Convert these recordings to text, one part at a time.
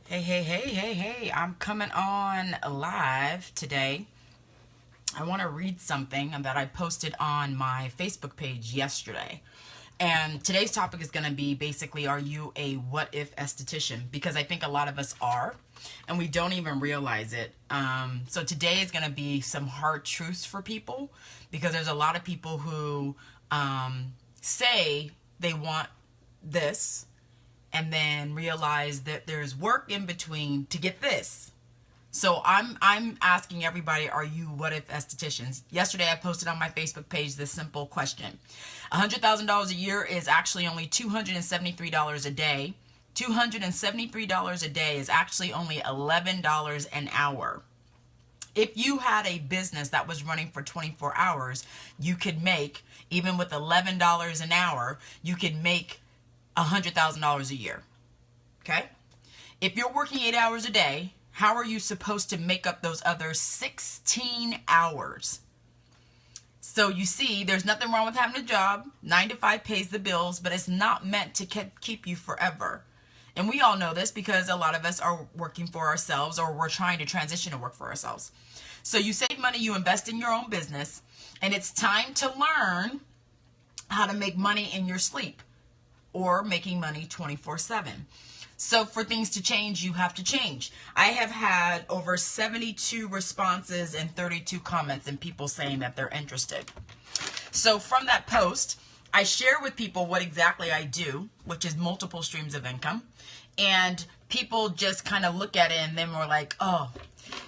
Hey, I'm coming on live today. I want to read something that I posted on my Facebook page yesterday. And today's topic is going to be basically, are you a what if esthetician? Because I think a lot of us are, and we don't even realize it. So today is going to be some hard truths for people, because there's a lot of people who say they want this and then realize that there's work in between to get this. So I'm asking everybody, are you what if estheticians? Yesterday I posted on my Facebook page this simple question. $100,000 a year is actually only $273 a day. $273 a day is actually only $11 an hour. If you had a business that was running for 24 hours, you could make, even with $11 an hour, you could make $100,000 a year. Okay? If you're working 8 hours a day, how are you supposed to make up those other 16 hours? So you see, there's nothing wrong with having a job. 9 to 5 pays the bills, but it's not meant to keep you forever. And we all know this because a lot of us are working for ourselves, or we're trying to transition to work for ourselves. So you save money, you invest in your own business, and it's time to learn how to make money in your sleep, or making money 24/7. So for things to change, you have to change. I have had over 72 responses and 32 comments and people saying that they're interested. So from that post, I share with people what exactly I do, which is multiple streams of income. And people just kind of look at it and then we're like, oh,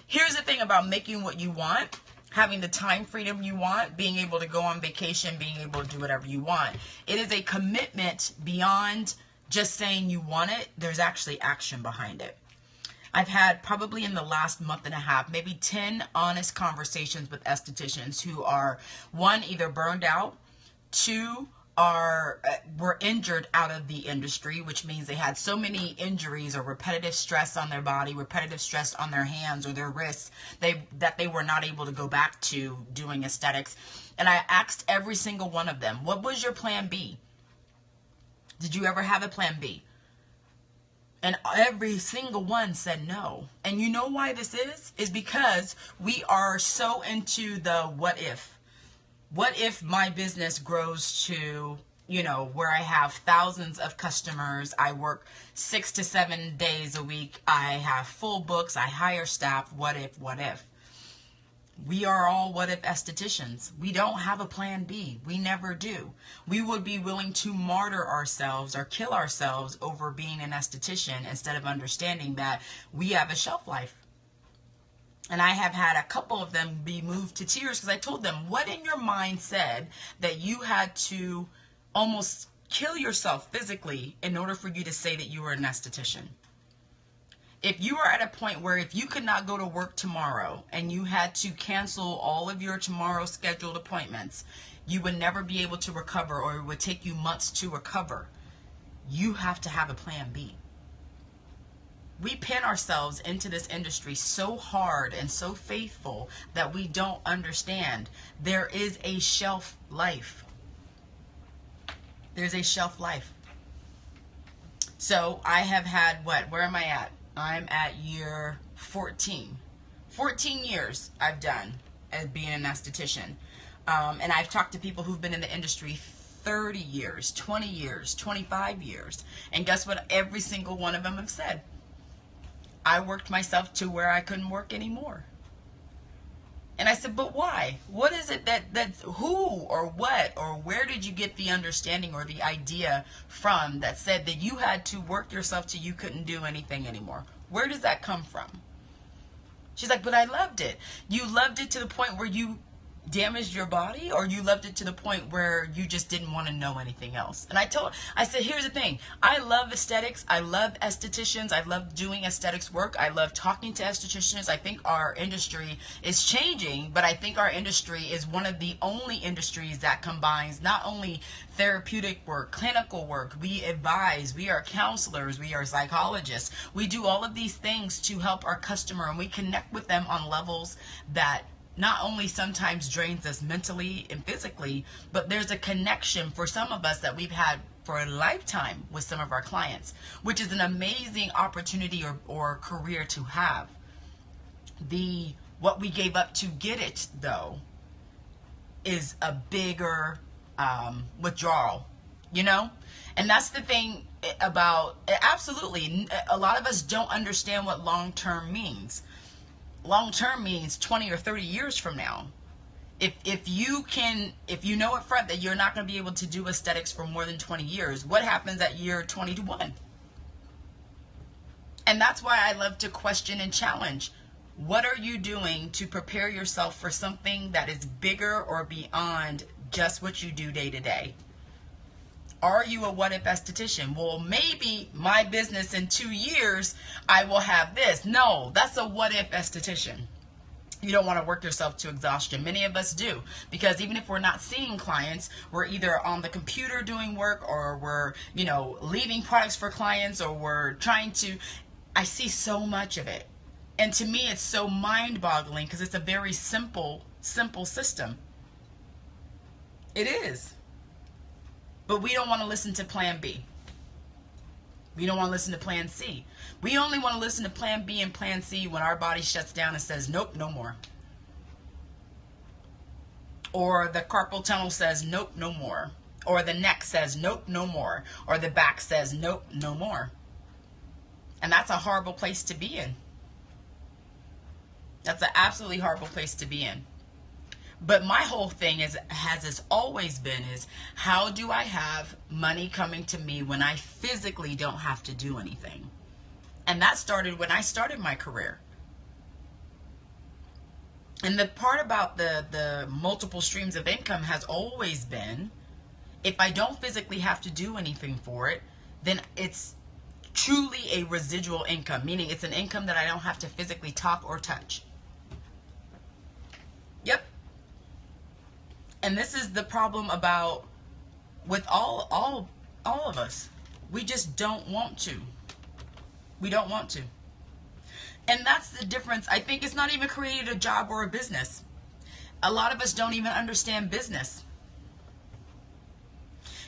here's the thing about making what you want, having the time freedom you want, being able to go on vacation, being able to do whatever you want. It is a commitment beyond just saying you want it. There's actually action behind it. I've had probably in the last month and a half, maybe 10 honest conversations with estheticians who are, one, either burned out, two, were injured out of the industry, which means they had so many injuries or repetitive stress on their body, repetitive stress on their hands or their wrists, that they were not able to go back to doing aesthetics. And I asked every single one of them, what was your plan B? Did you ever have a plan B? And every single one said no. And you know why this is? Is because we are so into the what if. What if my business grows to, where I have thousands of customers, I work 6 to 7 days a week, I have full books, I hire staff, what if? We are all what if estheticians. We don't have a plan B. We never do. We would be willing to martyr ourselves or kill ourselves over being an esthetician instead of understanding that we have a shelf life. And I have had a couple of them be moved to tears because I told them, what in your mind said that you had to almost kill yourself physically in order for you to say that you were an esthetician? If you are at a point where if you could not go to work tomorrow and you had to cancel all of your tomorrow scheduled appointments, you would never be able to recover, or it would take you months to recover. You have to have a plan B. We pin ourselves into this industry so hard and so faithful that we don't understand there is a shelf life. There's a shelf life. So I have had where am I at? I'm at year 14. 14 years I've done as being an esthetician. And I've talked to people who've been in the industry 30 years, 20 years, 25 years. And guess what? Every single one of them have said, I worked myself to where I couldn't work anymore. And I said, but why? What is it that's who or what or where did you get the understanding or the idea from that said that you had to work yourself till you couldn't do anything anymore? Where does that come from? She's like, but I loved it. You loved it to the point where you damaged your body, or you loved it to the point where you just didn't want to know anything else? And I said, here's the thing. I love aesthetics. I love estheticians. I love doing aesthetics work. I love talking to estheticians. I think our industry is changing, but I think our industry is one of the only industries that combines not only therapeutic work, clinical work, we advise, we are counselors, we are psychologists. We do all of these things to help our customer, and we connect with them on levels that not only sometimes drains us mentally and physically, but there's a connection for some of us that we've had for a lifetime with some of our clients, which is an amazing opportunity or career to have. What we gave up to get it, though, is a bigger withdrawal, you know? And that's the thing about, absolutely, a lot of us don't understand what long-term means. Long-term means 20 or 30 years from now. If you know up front that you're not going to be able to do aesthetics for more than 20 years, what happens at year 21? And that's why I love to question and challenge. What are you doing to prepare yourself for something that is bigger or beyond just what you do day to day? Are you a what if esthetician? Well, maybe my business in 2 years, I will have this. No, that's a what if esthetician. You don't want to work yourself to exhaustion. Many of us do, because even if we're not seeing clients, we're either on the computer doing work, or we're, leaving products for clients, or we're trying to, I see so much of it. And to me, it's so mind-boggling because it's a very simple system. It is. But we don't want to listen to plan B. We don't want to listen to plan C. We only want to listen to plan B and plan C when our body shuts down and says, nope, no more. Or the carpal tunnel says, nope, no more. Or the neck says, nope, no more. Or the back says, nope, no more. And that's a horrible place to be in. That's an absolutely horrible place to be in. But my whole thing has always been how do I have money coming to me when I physically don't have to do anything? And that started when I started my career. And the part about the multiple streams of income has always been, if I don't physically have to do anything for it, then it's truly a residual income, meaning it's an income that I don't have to physically talk or touch. Yep. And this is the problem with all of us. We just don't want to. We don't want to. And that's the difference. I think it's not even created a job or a business. A lot of us don't even understand business.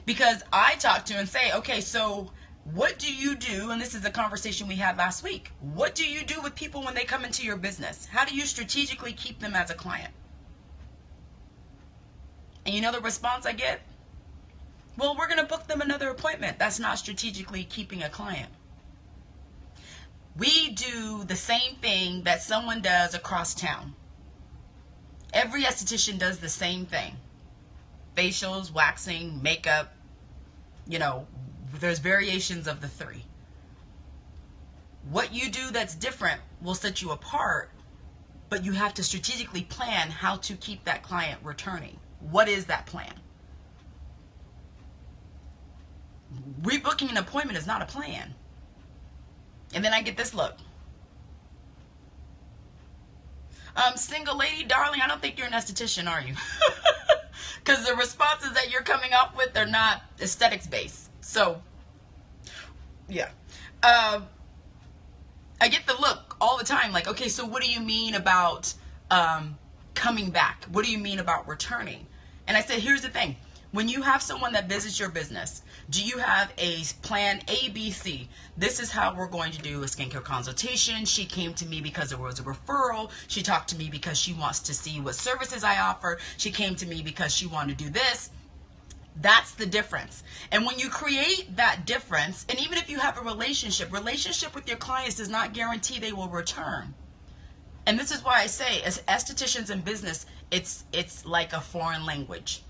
Because I talk to and say, okay, so what do you do? And this is the conversation we had last week. What do you do with people when they come into your business? How do you strategically keep them as a client? And you know the response I get? Well, we're going to book them another appointment. That's not strategically keeping a client. We do the same thing that someone does across town. Every esthetician does the same thing. Facials, waxing, makeup, there's variations of the three. What you do that's different will set you apart, but you have to strategically plan how to keep that client returning. What is that plan? Rebooking an appointment is not a plan. And then I get this look. Single lady, darling, I don't think you're an esthetician, are you? Because the responses that you're coming up with are not aesthetics based. So, yeah. I get the look all the time, like, okay, so what do you mean about coming back? What do you mean about returning? And I said, here's the thing. When you have someone that visits your business, do you have a plan A, B, C? This is how we're going to do a skincare consultation. She came to me because there was a referral. She talked to me because she wants to see what services I offer. She came to me because she wanted to do this. That's the difference. And when you create that difference, and even if you have a relationship with your clients does not guarantee they will return. And this is why I say, as estheticians in business, it's like a foreign language.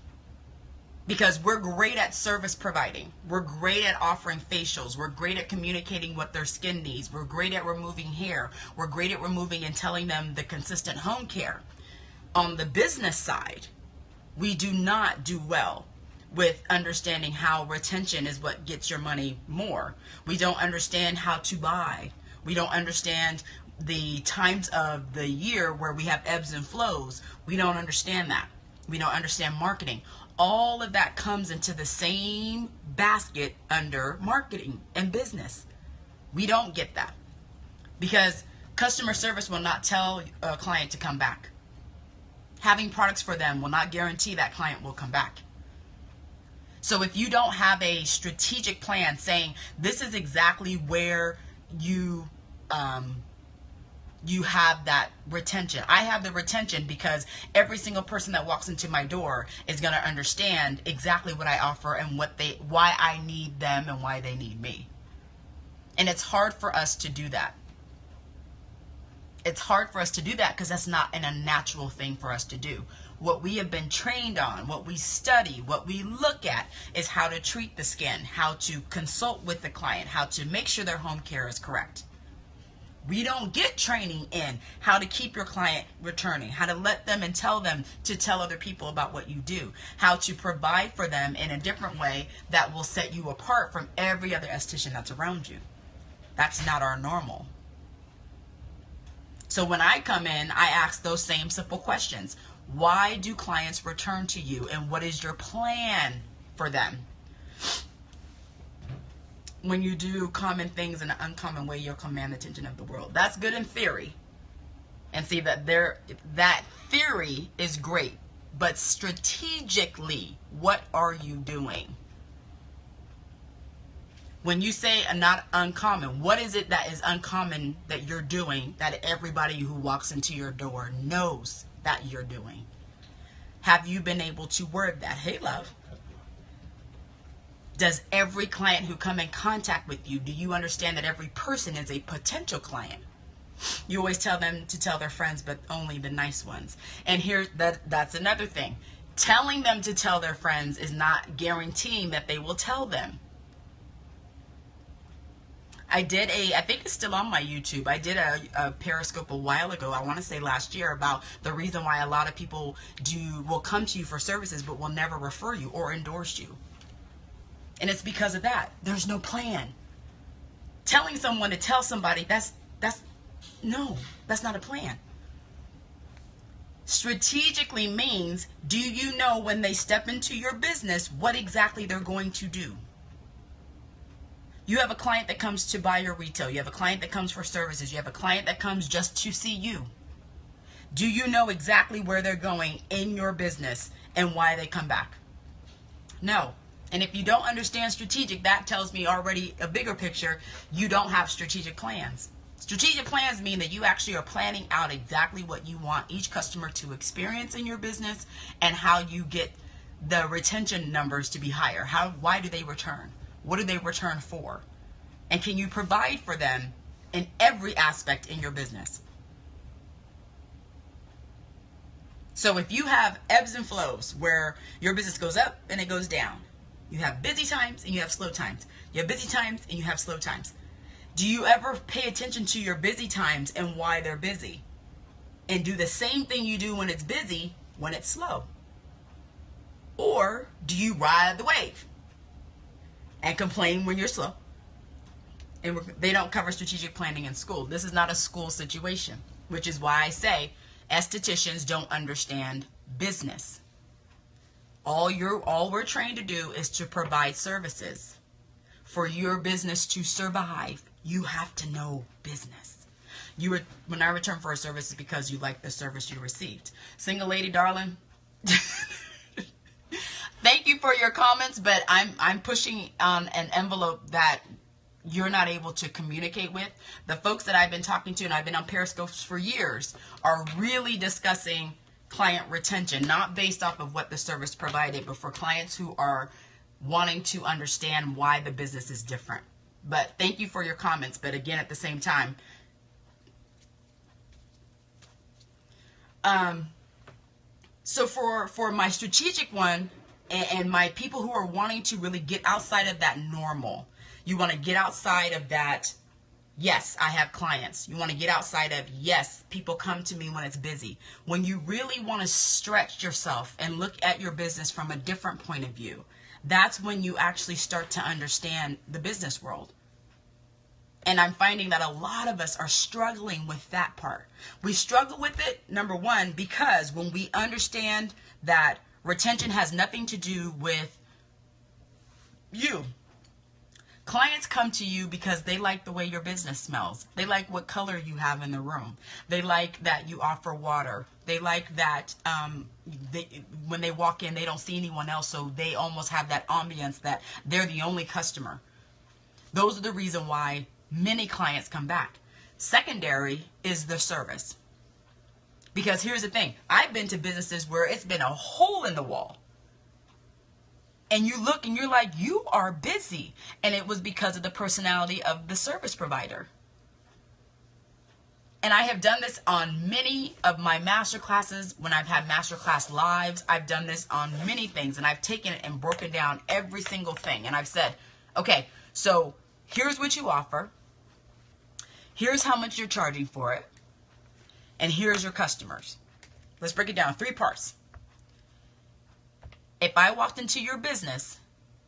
Because we're great at service providing. We're great at offering facials. We're great at communicating what their skin needs. We're great at removing hair. We're great at removing and telling them the consistent home care. On the business side, we do not do well with understanding how retention is what gets your money more. We don't understand how to buy. We don't understand the times of the year where we have ebbs and flows. We don't understand that. We don't understand marketing. All of that comes into the same basket under marketing and business. We don't get that because customer service will not tell a client to come back. Having products for them will not guarantee that client will come back. So if you don't have a strategic plan saying this is exactly where you have that retention. I have the retention because every single person that walks into my door is going to understand exactly what I offer and why I need them and why they need me. And it's hard for us to do that. It's hard for us to do that because that's not a natural thing for us to do. What we have been trained on, what we study, what we look at is how to treat the skin, how to consult with the client, how to make sure their home care is correct. We don't get training in how to keep your client returning, how to let them and tell them to tell other people about what you do, how to provide for them in a different way that will set you apart from every other esthetician that's around you. That's not our normal. So when I come in, I ask those same simple questions. Why do clients return to you, and what is your plan for them? When you do common things in an uncommon way, you'll command the attention of the world. That's good in theory. And see that that theory is great. But strategically, what are you doing? When you say not uncommon, what is it that is uncommon that you're doing that everybody who walks into your door knows that you're doing? Have you been able to word that? Hey, love. Does every client who come in contact with you, do you understand that every person is a potential client? You always tell them to tell their friends, but only the nice ones. And that's another thing. Telling them to tell their friends is not guaranteeing that they will tell them. I think it's still on my YouTube. I did a Periscope a while ago, I want to say last year, about the reason why a lot of people will come to you for services but will never refer you or endorse you. And it's because of that. There's no plan. Telling someone to tell somebody, that's not a plan. Strategically means, do you know when they step into your business what exactly they're going to do? You have a client that comes to buy your retail. You have a client that comes for services. You have a client that comes just to see you. Do you know exactly where they're going in your business and why they come back? No. And if you don't understand strategic, that tells me already a bigger picture. You don't have strategic plans. Strategic plans mean that you actually are planning out exactly what you want each customer to experience in your business and how you get the retention numbers to be higher. Why do they return? What do they return for? And can you provide for them in every aspect in your business? So if you have ebbs and flows where your business goes up and it goes down, you have busy times and you have slow times. You have busy times and you have slow times. Do you ever pay attention to your busy times and why they're busy? And do the same thing you do when it's busy, when it's slow? Or do you ride the wave and complain when you're slow? And they don't cover strategic planning in school. This is not a school situation, which is why I say estheticians don't understand business. All we're trained to do is to provide services. For your business to survive, you have to know business. When I return for a service, it's because you like the service you received. Single lady, darling. Thank you for your comments, but I'm pushing on an envelope that you're not able to communicate with. The folks that I've been talking to, and I've been on Periscopes for years, are really discussing client retention, not based off of what the service provided, but for clients who are wanting to understand why the business is different. But thank you for your comments. But again, at the same time, so for my strategic one, and my people who are wanting to really get outside of that normal, you want to get outside of that, yes, I have clients. You want to get outside of, yes, people come to me when it's busy. When you really want to stretch yourself and look at your business from a different point of view, that's when you actually start to understand the business world. And I'm finding that a lot of us are struggling with that part. We struggle with it, number one, because when we understand that retention has nothing to do with you. Clients come to you because they like the way your business smells. They like what color you have in the room. They like that you offer water. They like that when they walk in, they don't see anyone else, so they almost have that ambience that they're the only customer. Those are the reason why many clients come back. Secondary is the service. Because here's the thing. I've been to businesses where it's been a hole in the wall. And you look and you're like, you are busy. And it was because of the personality of the service provider. And I have done this on many of my master classes. When I've had master class lives, I've done this on many things. And I've taken it and broken down every single thing. And I've said, okay, so here's what you offer. Here's how much you're charging for it. And here's your customers. Let's break it down. 3 parts. If I walked into your business,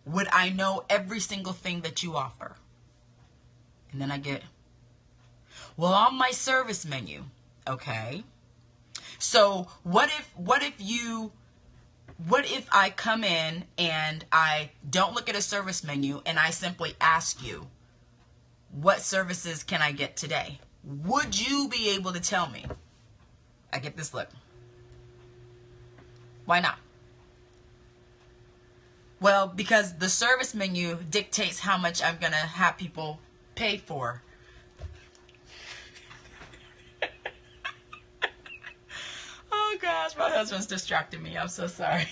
would I know every single thing that you offer? And then I get, well, on my service menu. Okay. So what if I come in and I don't look at a service menu and I simply ask you, what services can I get today? Would you be able to tell me? I get this look. Why not? Well, because the service menu dictates how much I'm going to have people pay for. Oh gosh, my husband's distracting me. I'm so sorry.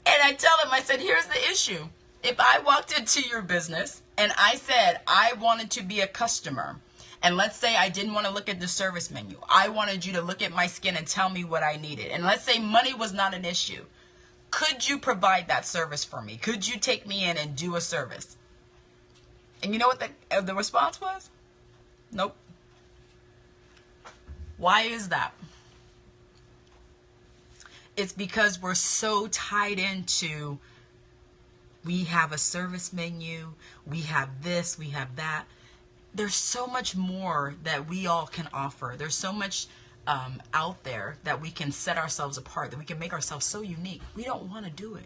And I tell him, I said, here's the issue. If I walked into your business and I said I wanted to be a customer, and let's say I didn't want to look at the service menu. I wanted you to look at my skin and tell me what I needed. And let's say money was not an issue. Could you provide that service for me? Could you take me in and do a service? And you know what the response was? Nope. Why is that? It's because we're so tied into, we have a service menu, we have this, we have that. There's so much more that we all can offer. There's so much out there that we can set ourselves apart, that we can make ourselves so unique. We don't want to do it.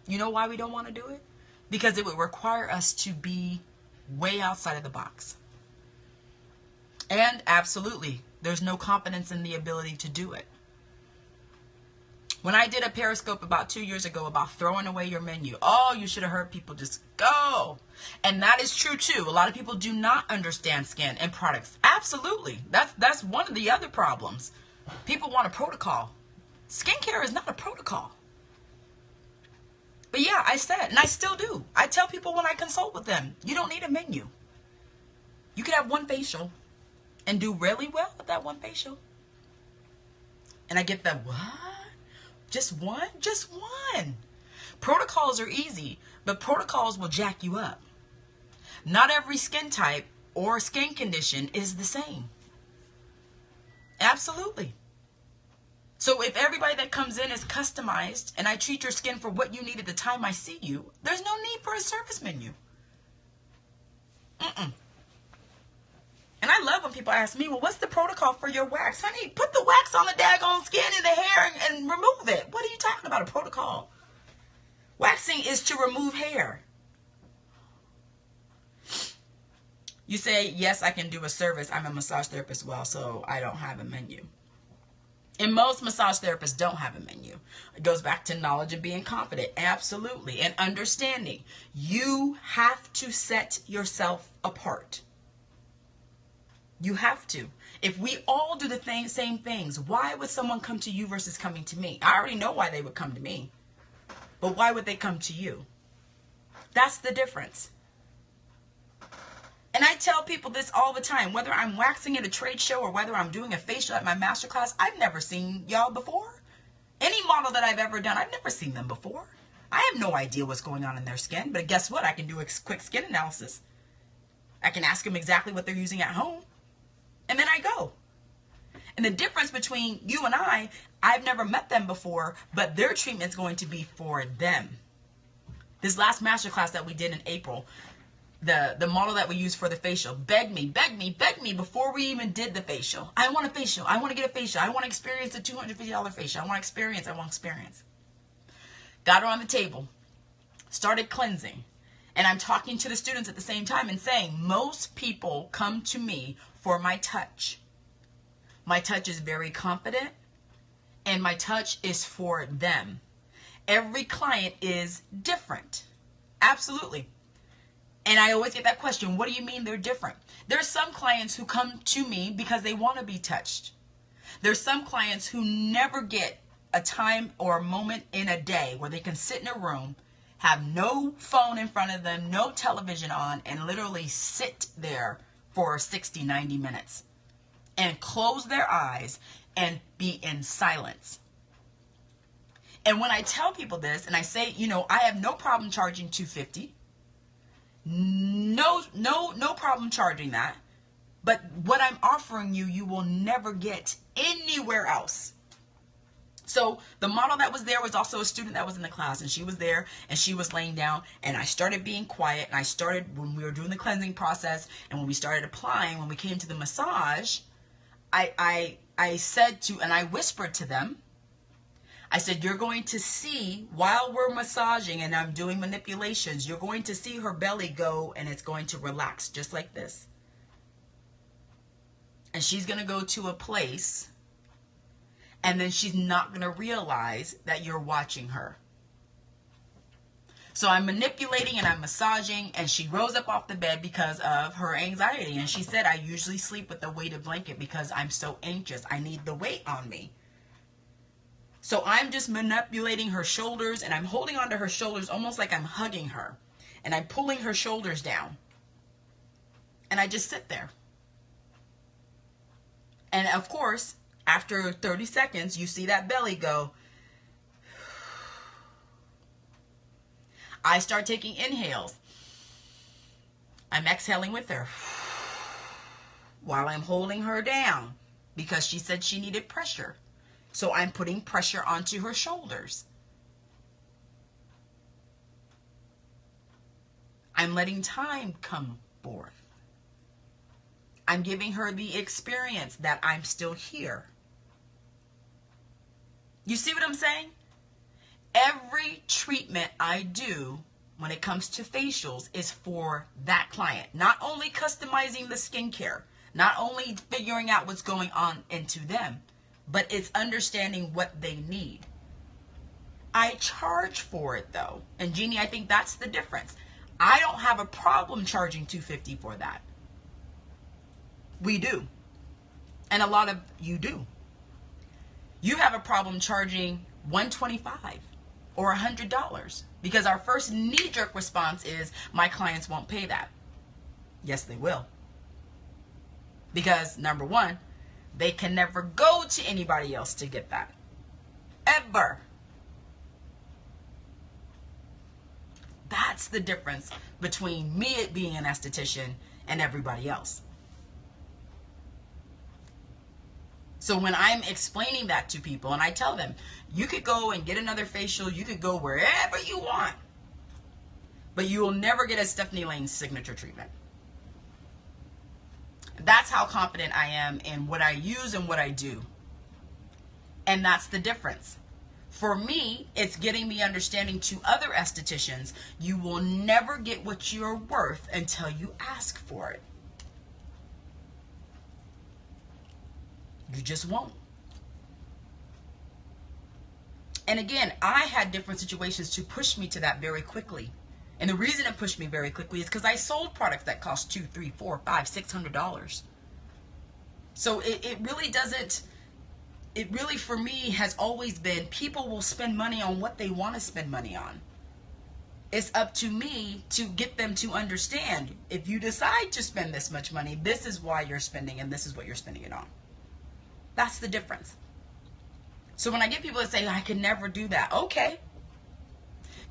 You know why we don't want to do it? Because it would require us to be way outside of the box. And absolutely, there's no confidence in the ability to do it. When I did a Periscope about 2 years ago about throwing away your menu, oh, you should have heard people just go. And that is true too. A lot of people do not understand skin and products. Absolutely. That's one of the other problems. People want a protocol. Skincare is not a protocol. But yeah, I said, and I still do. I tell people when I consult with them, you don't need a menu. You could have one facial and do really well with that one facial. And I get that, what? Just one? Just one. Protocols are easy, but protocols will jack you up. Not every skin type or skin condition is the same. Absolutely. So if everybody that comes in is customized and I treat your skin for what you need at the time I see you, there's no need for a service menu. And I love when people ask me, well, what's the protocol for your wax? Honey, put the wax on the daggone skin and the hair and remove it. What are you talking about, a protocol? Waxing is to remove hair. You say, yes, I can do a service. I'm a massage therapist as well, so I don't have a menu. And most massage therapists don't have a menu. It goes back to knowledge and being confident. Absolutely. And understanding. You have to set yourself apart. You have to. If we all do the same things, why would someone come to you versus coming to me? I already know why they would come to me. But why would they come to you? That's the difference. And I tell people this all the time, whether I'm waxing at a trade show or whether I'm doing a facial at my masterclass, I've never seen y'all before. Any model that I've ever done, I've never seen them before. I have no idea what's going on in their skin, but guess what? I can do a quick skin analysis. I can ask them exactly what they're using at home. And then I go. And the difference between you and I've never met them before, but their treatment's going to be for them. This last masterclass that we did in April, the model that we used for the facial begged me before we even did the facial. I want a facial. I want to get a facial. I want to experience a $250 facial. I want experience. Got her on the table. started cleansing. And I'm talking to the students at the same time and saying, most people come to me for my touch. My touch is very confident, and my touch is for them. Every client is different. Absolutely. And I always get that question, what do you mean they're different? There's some clients who come to me because they want to be touched. There's some clients who never get a time or a moment in a day where they can sit in a room, have no phone in front of them, no television on, and literally sit there for 60, 90 minutes and close their eyes and be in silence. And when I tell people this and I say, you know, I have no problem charging $250. No problem charging that. But what I'm offering you, you will never get anywhere else. So the model that was there was also a student that was in the class, and she was there and she was laying down, and I started being quiet, and I started, when we were doing the cleansing process and when we started applying, when we came to the massage, I said to, and I whispered to them, I said, you're going to see while we're massaging and I'm doing manipulations, you're going to see her belly go and it's going to relax just like this. And she's going to go to a place and then she's not going to realize that you're watching her. So I'm manipulating and I'm massaging, and she rose up off the bed because of her anxiety. And she said, I usually sleep with a weighted blanket because I'm so anxious. I need the weight on me. So I'm just manipulating her shoulders, and I'm holding onto her shoulders almost like I'm hugging her. And I'm pulling her shoulders down. And I just sit there. And of course, after 30 seconds, you see that belly go. I start taking inhales. I'm exhaling with her while I'm holding her down because she said she needed pressure. So I'm putting pressure onto her shoulders. I'm letting time come forth. I'm giving her the experience that I'm still here. You see what I'm saying? Every treatment I do when it comes to facials is for that client. Not only customizing the skincare, not only figuring out what's going on into them, but it's understanding what they need. I charge for it though. And Jeannie, I think that's the difference. I don't have a problem charging $250 for that. We do. And a lot of you do. You have a problem charging $125 or $100 because our first knee-jerk response is, my clients won't pay that. Yes, they will. Because number one, they can never go to anybody else to get that. Ever. That's the difference between me being an esthetician and everybody else. So when I'm explaining that to people and I tell them, you could go and get another facial, you could go wherever you want, but you will never get a Stephanie Laynes signature treatment. That's how confident I am in what I use and what I do. And that's the difference. For me, it's getting me understanding to other estheticians, you will never get what you're worth until you ask for it. You just won't. And again, I had different situations to push me to that very quickly. And the reason it pushed me very quickly is because I sold products that cost $200, $300, $400, $500, $600. So it really doesn't, it really for me has always been, people will spend money on what they want to spend money on. It's up to me to get them to understand, if you decide to spend this much money, this is why you're spending and this is what you're spending it on. That's the difference. So when I get people that say, I could never do that, okay.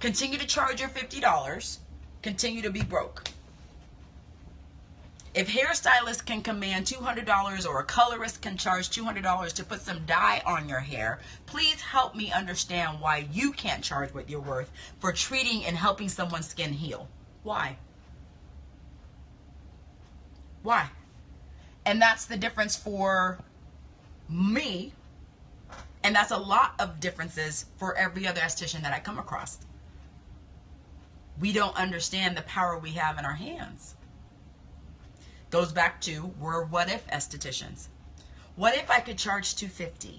Continue to charge your $50. Continue to be broke. If hairstylists can command $200 or a colorist can charge $200 to put some dye on your hair, please help me understand why you can't charge what you're worth for treating and helping someone's skin heal. Why? Why? And that's the difference for me, and that's a lot of differences for every other esthetician that I come across. We don't understand the power we have in our hands. Goes back to, we're what if estheticians. What if I could charge $250?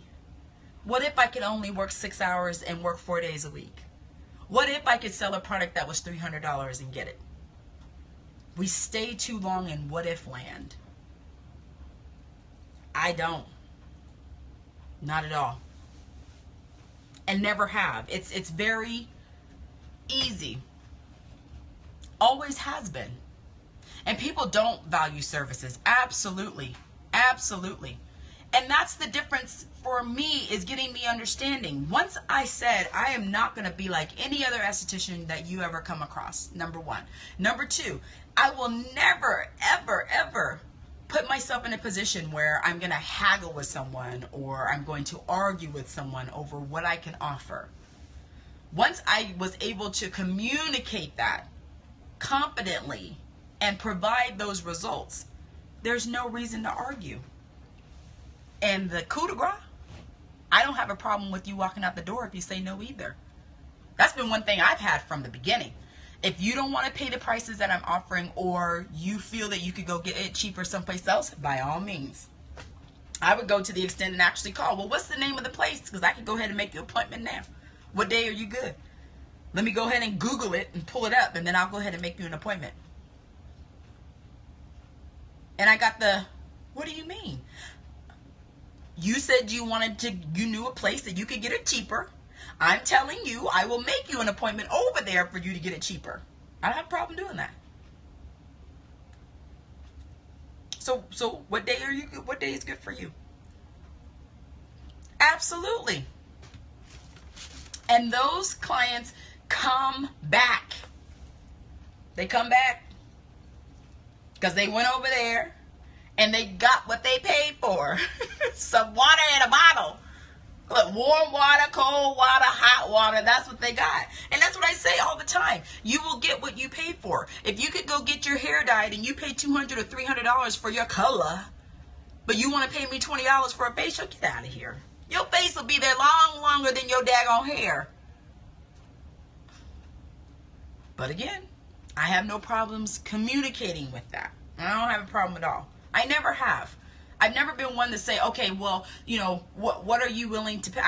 What if I could only work 6 hours and work 4 days a week? What if I could sell a product that was $300 and get it? We stay too long in what if land. I don't. Not at all. And never have. It's very easy. Always has been. And people don't value services. Absolutely. Absolutely. And that's the difference for me, is getting me understanding. Once I said, I am not going to be like any other esthetician that you ever come across, number one. Number two, I will never, ever, ever put myself in a position where I'm going to haggle with someone or I'm going to argue with someone over what I can offer. Once I was able to communicate that confidently and provide those results, there's no reason to argue. And the coup de grace, I don't have a problem with you walking out the door if you say no either. That's been one thing I've had from the beginning. If you don't want to pay the prices that I'm offering, or you feel that you could go get it cheaper someplace else, by all means. I would go to the extent and actually call, well, what's the name of the place? Because I can go ahead and make you an appointment now. What day are you good? Let me go ahead and Google it and pull it up, and then I'll go ahead and make you an appointment. And I got the, what do you mean? You said you knew a place that you could get it cheaper. I'm telling you, I will make you an appointment over there for you to get it cheaper. I don't have a problem doing that. So what day are you good? What day is good for you? Absolutely. And those clients come back. They come back because they went over there and they got what they paid for. Some water in a bottle. Look, warm water, cold water, hot water, that's what they got. And that's what I say all the time. You will get what you paid for. If you could go get your hair dyed and you pay $200 or $300 for your color, but you want to pay me $20 for a facial, get out of here. Your face will be there longer than your daggone hair. But again, I have no problems communicating with that. I don't have a problem at all. I never have. I've never been one to say, okay, well, you know, what are you willing to pay?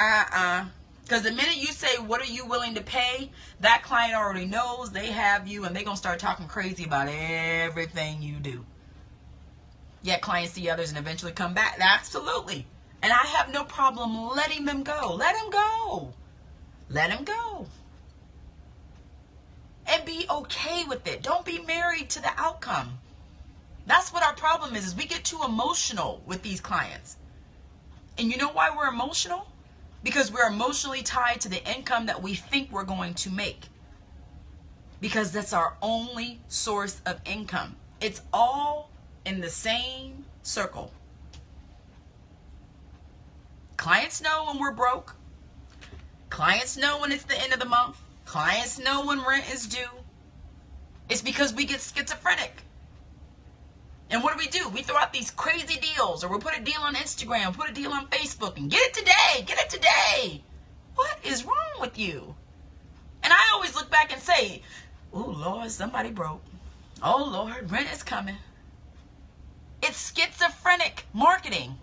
Because the minute you say, what are you willing to pay, that client already knows they have you, and they're going to start talking crazy about everything you do. Yet clients see others and eventually come back. Absolutely. And I have no problem letting them go. Let them go. Let them go. And be okay with it. Don't be married to the outcome. That's what our problem is we get too emotional with these clients. And you know why we're emotional? Because we're emotionally tied to the income that we think we're going to make. Because that's our only source of income. It's all in the same circle. Clients know when we're broke. Clients know when it's the end of the month. Clients know when rent is due. It's because we get schizophrenic. And what do? We throw out these crazy deals, or we'll put a deal on Instagram, put a deal on Facebook, and get it today, get it today. What is wrong with you? And I always look back and say, oh, Lord, somebody broke. Oh, Lord, rent is coming. It's schizophrenic marketing.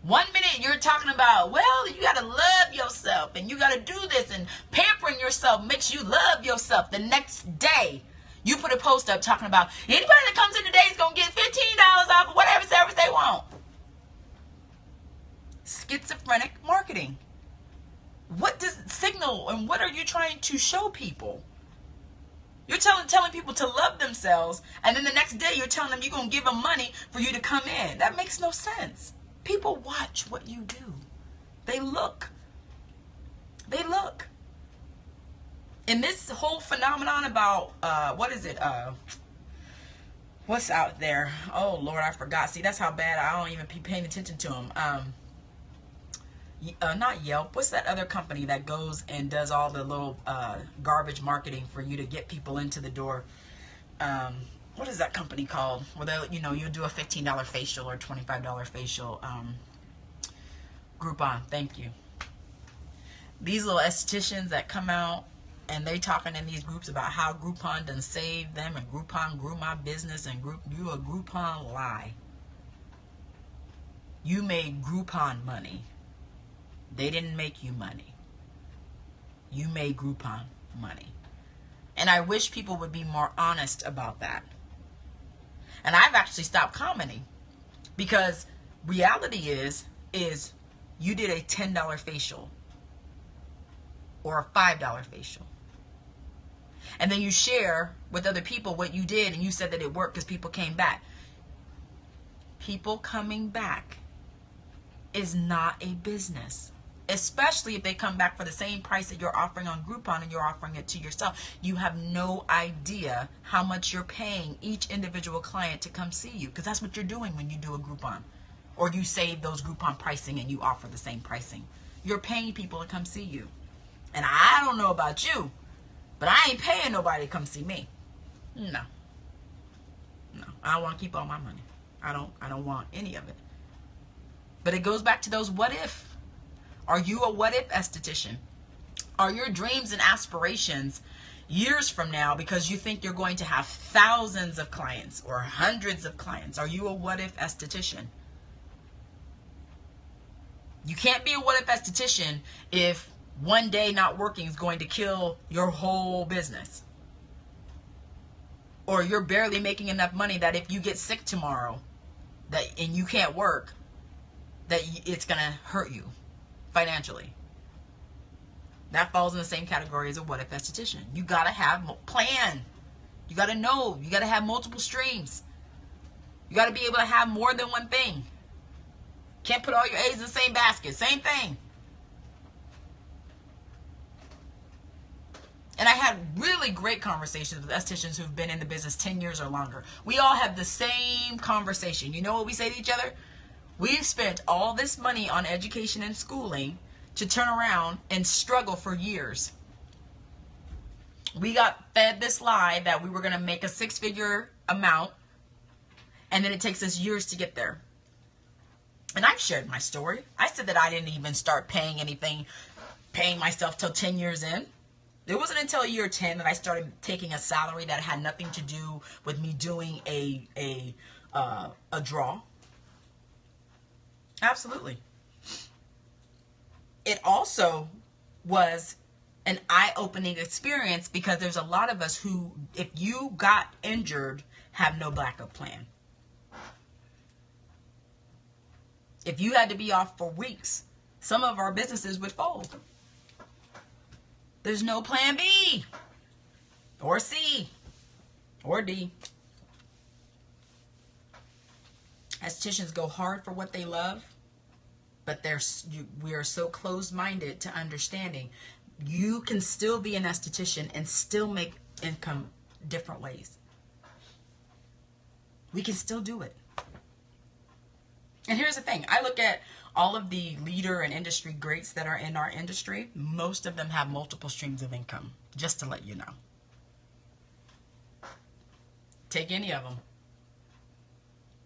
One minute you're talking about, well, you got to love yourself, and you got to do this, and pampering yourself makes you love yourself. The next day, you put a post up talking about anybody that comes in today is going to get $15 off of whatever service they want. Schizophrenic marketing. What does it signal, and what are you trying to show people? You're telling people to love themselves, and then the next day you're telling them you're going to give them money for you to come in. That makes no sense. People watch what you do. They look. They look. And this whole phenomenon about, what's out there? Oh, Lord, I forgot. See, that's how bad I don't even be paying attention to them. Not Yelp. What's that other company that goes and does all the little garbage marketing for you to get people into the door? What is that company called? Where they, you'll do a $15 facial or $25 facial. Groupon. Thank you. These little estheticians that come out and they talking in these groups about how Groupon done saved them and Groupon grew my business and you a Groupon lie. You made Groupon money. They didn't make you money. You made Groupon money. And I wish people would be more honest about that. And I've actually stopped commenting, because reality is you did a $10 facial or a $5 facial. And then you share with other people what you did, and you said that it worked because people came back. People coming back is not a business. Especially if they come back for the same price that you're offering on Groupon and you're offering it to yourself. You have no idea how much you're paying each individual client to come see you, because that's what you're doing when you do a Groupon. Or you save those Groupon pricing and you offer the same pricing. You're paying people to come see you. And I don't know about you, but I ain't paying nobody to come see me. No. I don't want to keep all my money. I don't want any of it. But it goes back to those what if. Are you a what if esthetician? Are your dreams and aspirations years from now, because you think you're going to have thousands of clients or hundreds of clients? Are you a what if esthetician? You can't be a what if esthetician if one day not working is going to kill your whole business. Or you're barely making enough money that if you get sick tomorrow and you can't work, that it's going to hurt you financially. That falls in the same category as a what if esthetician. You got to have a plan. You got to know. You got to have multiple streams. You got to be able to have more than one thing. Can't put all your eggs in the same basket. Same thing. And I had really great conversations with estheticians who've been in the business 10 years or longer. We all have the same conversation. You know what we say to each other? We've spent all this money on education and schooling to turn around and struggle for years. We got fed this lie that we were going to make a 6-figure amount, and then it takes us years to get there. And I've shared my story. I said that I didn't even start paying myself till 10 years in. It wasn't until year 10 that I started taking a salary that had nothing to do with me doing a draw. Absolutely. It also was an eye-opening experience, because there's a lot of us who, if you got injured, have no backup plan. If you had to be off for weeks, some of our businesses would fold. There's no plan B or C or D. Estheticians go hard for what they love, but we are so closed-minded to understanding you can still be an esthetician and still make income different ways. We can still do it. And here's the thing. I look at all of the leader and industry greats that are in our industry. Most of them have multiple streams of income, just to let you know. Take any of them.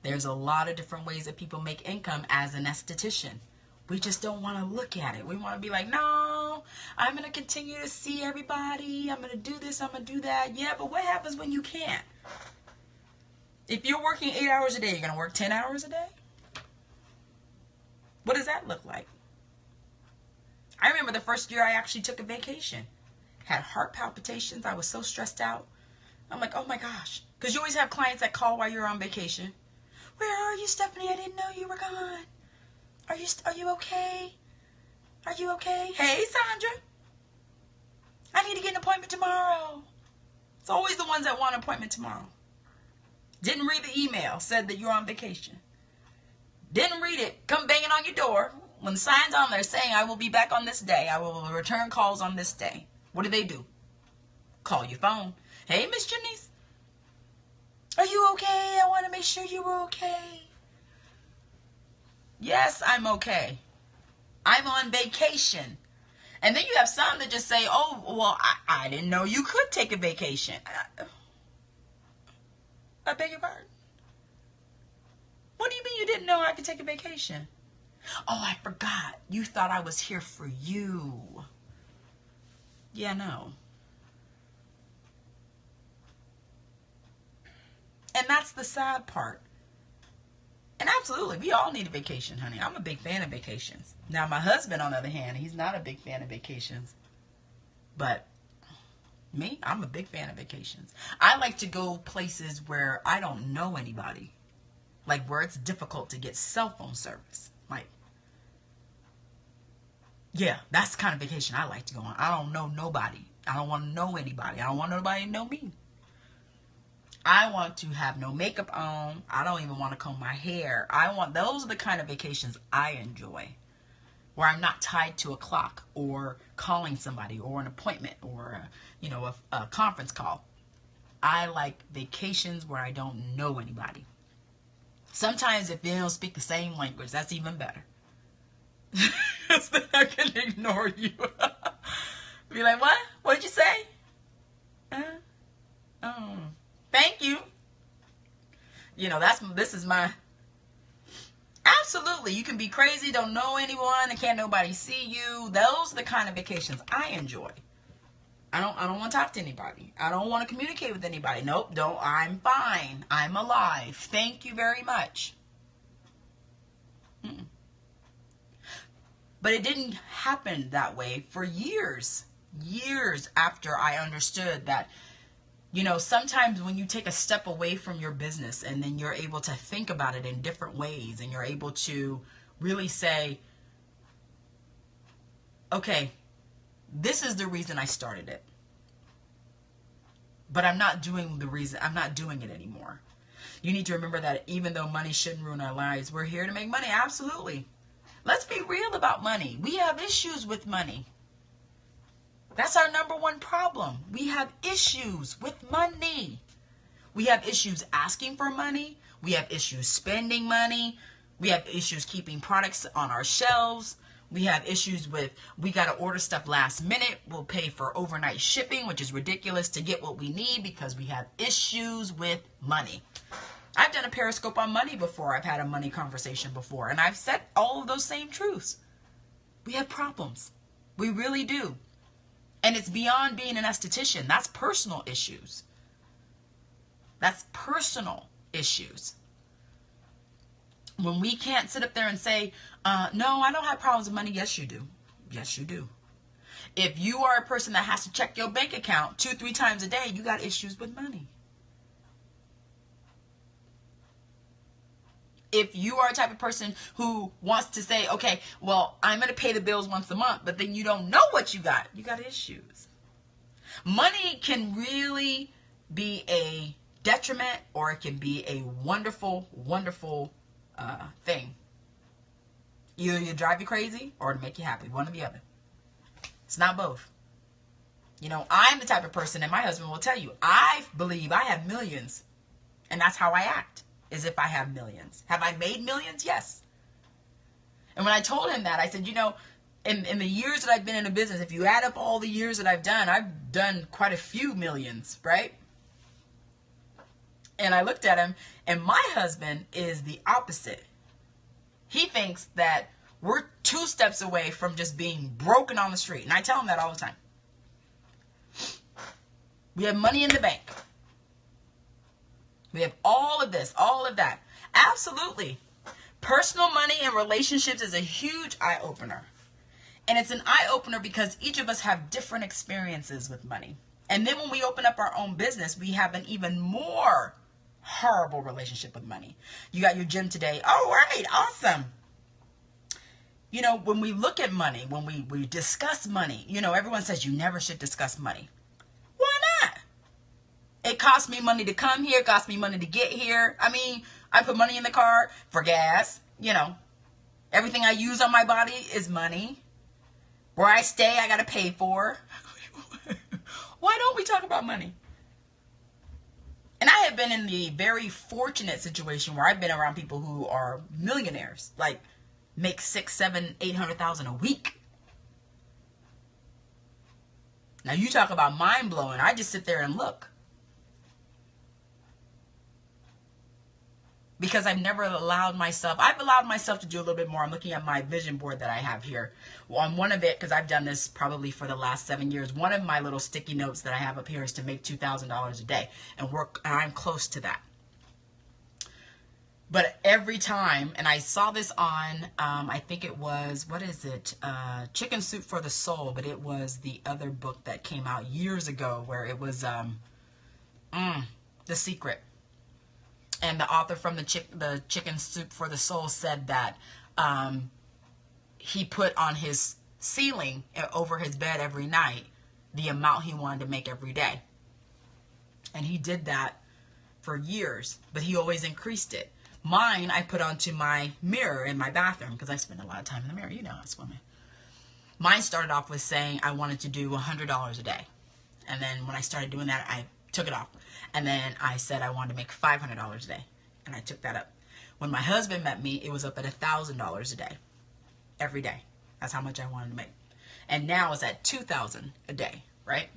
There's a lot of different ways that people make income as an esthetician. We just don't want to look at it. We want to be like, no, I'm going to continue to see everybody. I'm going to do this. I'm going to do that. Yeah, but what happens when you can't? If you're working 8 hours a day, you're going to work 10 hours a day? What does that look like? I remember the first year I actually took a vacation. Had heart palpitations. I was so stressed out. I'm like, oh my gosh. Because you always have clients that call while you're on vacation. Where are you, Stephanie? I didn't know you were gone. Are you okay? Are you okay? Hey, Sandra. I need to get an appointment tomorrow. It's always the ones that want an appointment tomorrow. Didn't read the email. Said that you're on vacation. Didn't read it. Come banging on your door. When the sign's on there saying, I will be back on this day. I will return calls on this day. What do? Call your phone. Hey, Miss Janice. Are you okay? I want to make sure you were okay. Yes, I'm okay. I'm on vacation. And then you have some that just say, oh, well, I didn't know you could take a vacation. I beg your pardon? What do you mean you didn't know I could take a vacation? Oh, I forgot. You thought I was here for you. Yeah, no. And that's the sad part. And absolutely, we all need a vacation, honey. I'm a big fan of vacations. Now, my husband, on the other hand, he's not a big fan of vacations. But me, I'm a big fan of vacations. I like to go places where I don't know anybody. Like where it's difficult to get cell phone service. Like, yeah, that's the kind of vacation I like to go on. I don't know nobody. I don't want to know anybody. I don't want nobody to know me. I want to have no makeup on. I don't even want to comb my hair. Those are the kind of vacations I enjoy. Where I'm not tied to a clock or calling somebody or an appointment or a conference call. I like vacations where I don't know anybody. Sometimes if they don't speak the same language, that's even better. Because then I can ignore you. Be like, what? What'd you say? Oh, thank you. This is my... Absolutely. You can be crazy, don't know anyone, and can't nobody see you. Those are the kind of vacations I enjoy. I don't want to talk to anybody. I don't want to communicate with anybody. Nope, don't. I'm fine. I'm alive. Thank you very much. But it didn't happen that way for years. Years after I understood that, sometimes when you take a step away from your business and then you're able to think about it in different ways and you're able to really say, okay, this is the reason I started it. But I'm not doing it anymore. You need to remember that even though money shouldn't ruin our lives, we're here to make money. Absolutely. Let's be real about money. We have issues with money. That's our number one problem. We have issues with money. We have issues asking for money. We have issues spending money. We have issues keeping products on our shelves. We have issues with, we got to order stuff last minute. We'll pay for overnight shipping, which is ridiculous to get what we need because we have issues with money. I've done a Periscope on money before. I've had a money conversation before. And I've said all of those same truths. We have problems. We really do. And it's beyond being an esthetician. That's personal issues. That's personal issues. When we can't sit up there and say, no, I don't have problems with money. Yes, you do. Yes, you do. If you are a person that has to check your bank account 2-3 times a day, you got issues with money. If you are a type of person who wants to say, okay, well, I'm going to pay the bills once a month, but then you don't know what you got issues. Money can really be a detriment or it can be a wonderful, wonderful thing. Either you drive you crazy or to make you happy. One or the other. It's not both. I'm the type of person, and my husband will tell you, I believe I have millions. And that's how I act, as if I have millions. Have I made millions? Yes. And when I told him that, I said, in the years that I've been in a business, if you add up all the years that I've done quite a few millions, right? And I looked at him, and my husband is the opposite. He thinks that we're 2 steps away from just being broken on the street. And I tell him that all the time. We have money in the bank. We have all of this, all of that. Absolutely. Personal money and relationships is a huge eye-opener. And it's an eye-opener because each of us have different experiences with money. And then when we open up our own business, we have an even more horrible relationship with money. You got your gym today. All right, awesome. When we look at money, when we discuss money, everyone says you never should discuss money. Why not? It costs me money to come here. It costs me money to get here. I mean, I put money in the car for gas. Everything I use on my body is money. Where I stay, I got to pay for. Why don't we talk about money? And I have been in the very fortunate situation where I've been around people who are millionaires, like make 6, 7, 800,000 a week. Now you talk about mind blowing. I just sit there and look. Because I've allowed myself to do a little bit more. I'm looking at my vision board that I have here. On one of it, because I've done this probably for the last 7 years, one of my little sticky notes that I have up here is to make $2,000 a day and work, and I'm close to that. But every time, and I saw this on, I think it was, what is it? Chicken Soup for the Soul, but it was the other book that came out years ago where it was The Secret. And the author from the Chicken Soup for the Soul said that he put on his ceiling over his bed every night the amount he wanted to make every day. And he did that for years, but he always increased it. Mine, I put onto my mirror in my bathroom because I spend a lot of time in the mirror. You know, us women. Mine started off with saying I wanted to do $100 a day. And then when I started doing that, I took it off. And then I said I wanted to make $500 a day. And I took that up. When my husband met me, it was up at $1,000 a day. Every day. That's how much I wanted to make. And now it's at $2,000 a day, right?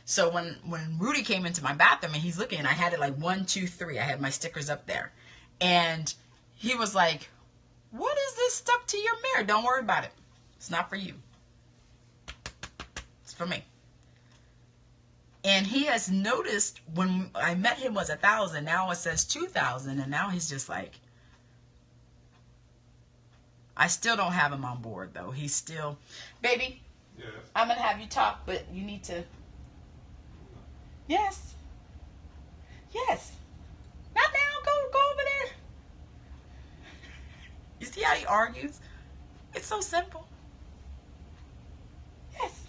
So when Rudy came into my bathroom and he's looking, I had it like 1, 2, 3. I had my stickers up there. And he was like, what is this stuck to your mirror? Don't worry about it. It's not for you. It's for me. And he has noticed when I met him was 1,000. Now it says 2,000. And now he's just like, I still don't have him on board though. He's still, baby, yes. I'm going to have you talk, but you need to. Yes. Yes. Not now. Go over there. You see how he argues? It's so simple. Yes.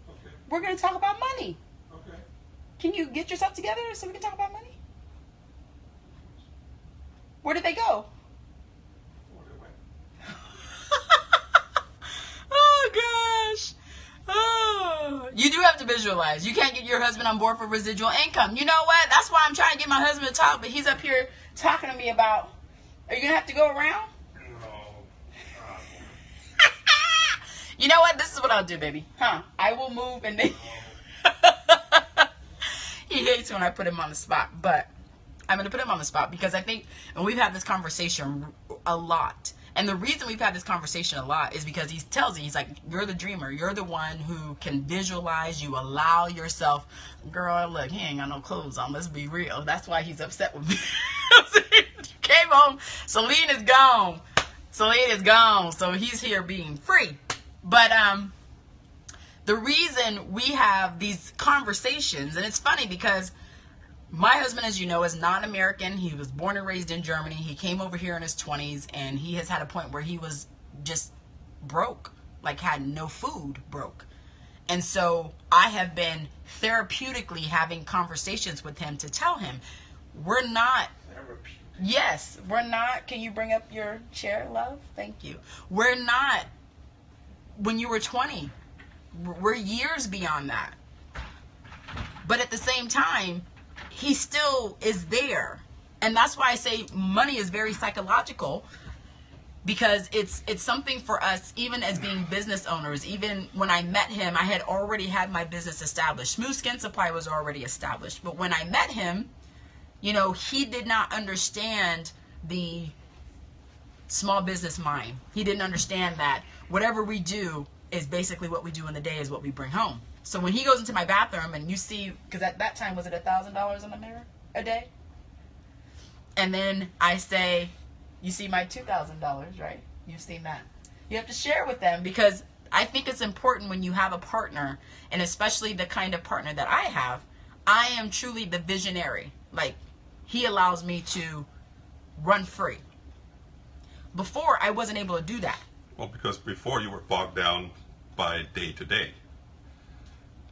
Okay. We're going to talk about money. Okay. Can you get yourself together so we can talk about money? Where did they go? Where they went. Oh, gosh. Oh. You do have to visualize. You can't get your husband on board for residual income. You know what? That's why I'm trying to get my husband to talk, but he's up here talking to me about, are you going to have to go around? No. You know what? This is what I'll do, baby. I will move and then... He hates when I put him on the spot, but I'm going to put him on the spot because I think, and we've had this conversation a lot. And the reason we've had this conversation a lot is because he tells me, he's like, you're the dreamer. You're the one who can visualize. You allow yourself. Girl, look, he ain't got no clothes on. Let's be real. That's why he's upset with me. Came home. Celine is gone. Celine is gone. So he's here being free. But the reason we have these conversations, and it's funny because my husband, as you know, is non-American. He was born and raised in Germany. He came over here in his 20s, and he has had a point where he was just broke, like had no food, broke. And so I have been therapeutically having conversations with him to tell him, we're not, yes, we're not, can you bring up your chair, love? Thank you. We're not, when you were 20, we're years beyond that. But at the same time, he still is there. And that's why I say money is very psychological, because it's something for us, even as being business owners. Even when I met him, I had already had my business established. Smooth Skin Supply was already established. But when I met him, you know, he did not understand the small business mind. He didn't understand that whatever we do is basically what we do in the day is what we bring home. So when he goes into my bathroom and you see, because at that time, was it $1,000 in the mirror a day? And then I say, you see my $2,000, right? You've seen that. You have to share with them, because I think it's important when you have a partner, and especially the kind of partner that I have, I am truly the visionary. Like, he allows me to run free. Before, I wasn't able to do that. Well, because before you were bogged down by day to day.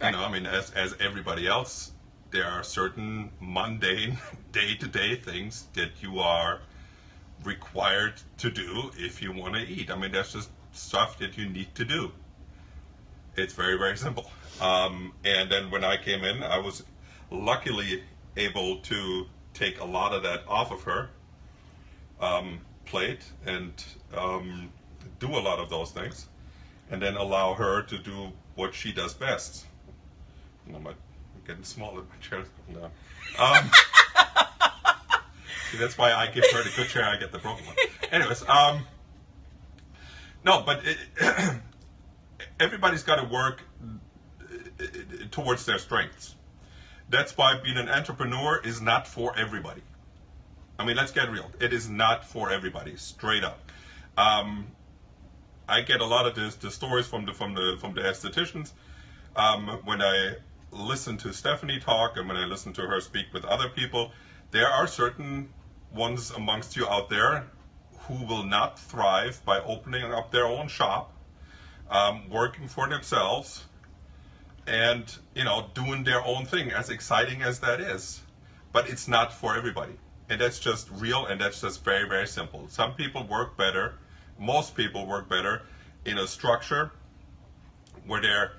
You know, I mean, as everybody else, there are certain mundane day-to-day things that you are required to do if you want to eat. I mean, that's just stuff that you need to do. It's very, very simple. And then when I came in, I was luckily able to take a lot of that off of her plate and do a lot of those things, and then allow her to do what she does best. I'm getting smaller. My chair's going down. See, that's why I give her the good chair. I get the broken one. Anyways, no, but everybody's got to work towards their strengths. That's why being an entrepreneur is not for everybody. I mean, let's get real. It is not for everybody, straight up. Um, I get a lot of the stories from the estheticians when I listen to Stephanie talk and when I listen to her speak with other people. There are certain ones amongst you out there who will not thrive by opening up their own shop, working for themselves, and doing their own thing, as exciting as that is. But it's not for everybody, and that's just real, and that's just very, very simple. Some people work better, most people work better in a structure where they're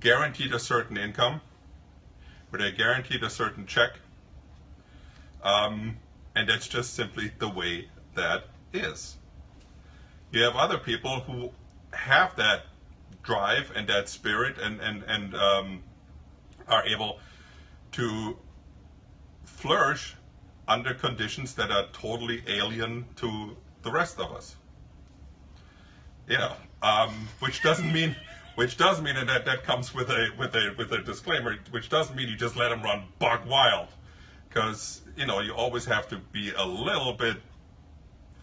guaranteed a certain income, where they're guaranteed a certain check, and that's just simply the way that is. You have other people who have that drive and that spirit and are able to flourish under conditions that are totally alien to the rest of us. Which does mean and that comes with a disclaimer, which doesn't mean you just let them run buck wild, because you always have to be a little bit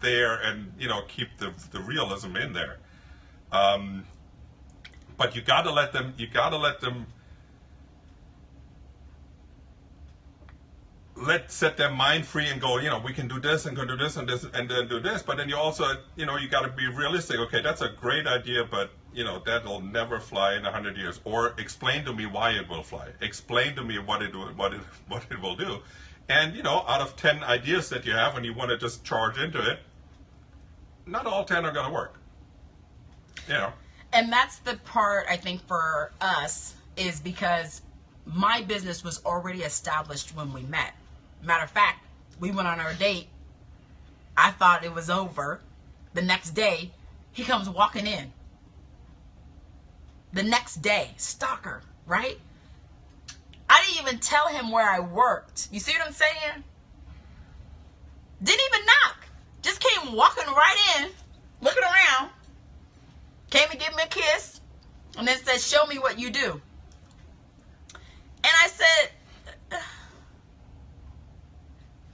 there and keep the realism in there. But you gotta let them set their mind free and go, we can do this and can do this and this and then do this. But then you also, you got to be realistic. Okay, that's a great idea, but that'll never fly in 100 years. Or explain to me why it will fly. Explain to me what it will do. And out of 10 ideas that you have, and you want to just charge into it, not all 10 are going to work. And that's the part, I think, for us, is because my business was already established when we met. Matter of fact, we went on our date. I thought it was over. The next day, he comes walking in. The next day, stalker, right? I didn't even tell him where I worked. You see what I'm saying? Didn't even knock. Just came walking right in, looking around. Came and gave me a kiss, and then said, show me what you do. And I said,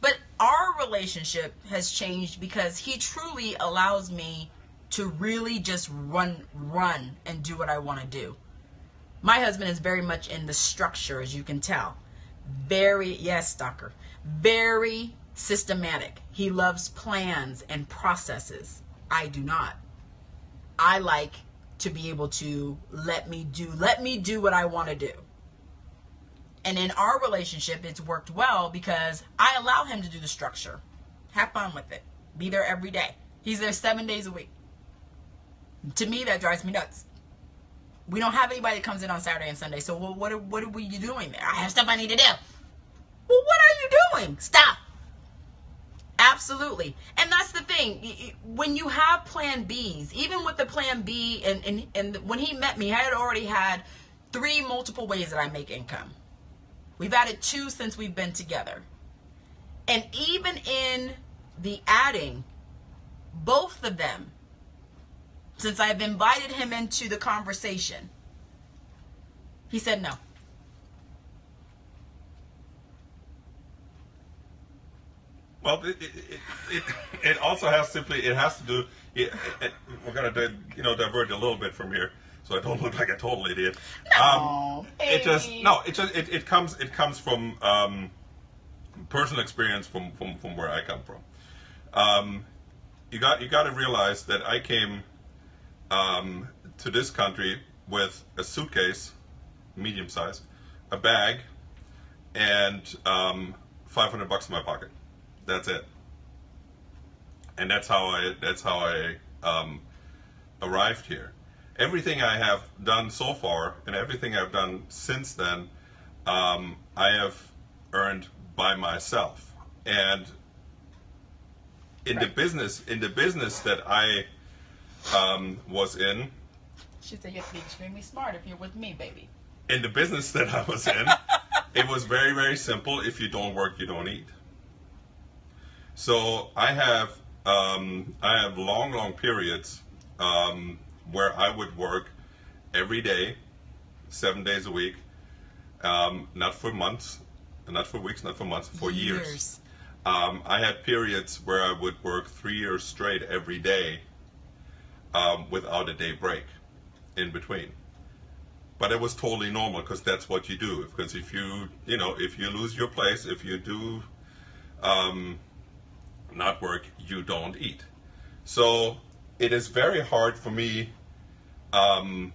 but our relationship has changed because he truly allows me to really just run and do what I want to do. My husband is very much in the structure, as you can tell. Yes, stalker. Very systematic. He loves plans and processes. I do not. I like to be able to let me do what I want to do. And in our relationship, it's worked well because I allow him to do the structure. Have fun with it. Be there every day. He's there 7 days a week. To me, that drives me nuts. We don't have anybody that comes in on Saturday and Sunday. So what are you doing there? I have stuff I need to do. Well, what are you doing? Stop. Absolutely. And that's the thing. When you have plan Bs, even with the plan B, and when he met me, I had already had 3 multiple ways that I make income. We've added 2 since we've been together. And even in the adding, both of them, since I've invited him into the conversation, he said no. Well, it also has to do. We're gonna divert a little bit from here, so I don't look like a total idiot. No, it comes from personal experience from where I come from. You got to realize that I came to this country with a suitcase, medium size, a bag, and $500 in my pocket. That's it. And that's how I arrived here. Everything I have done so far and everything I've done since then, I have earned by myself. And in the business that I was in, she said you have to be extremely smart if you're with me, baby. In the business that I was in, it was very, very simple. If you don't work, you don't eat. So I have long periods where I would work every day, 7 days a week, not for months, not for weeks, not for months, for years. I had periods where I would work 3 years straight every day without a day break in between. But it was totally normal because that's what you do. Because if if you lose your place, if you do not work, you don't eat. So it is very hard for me to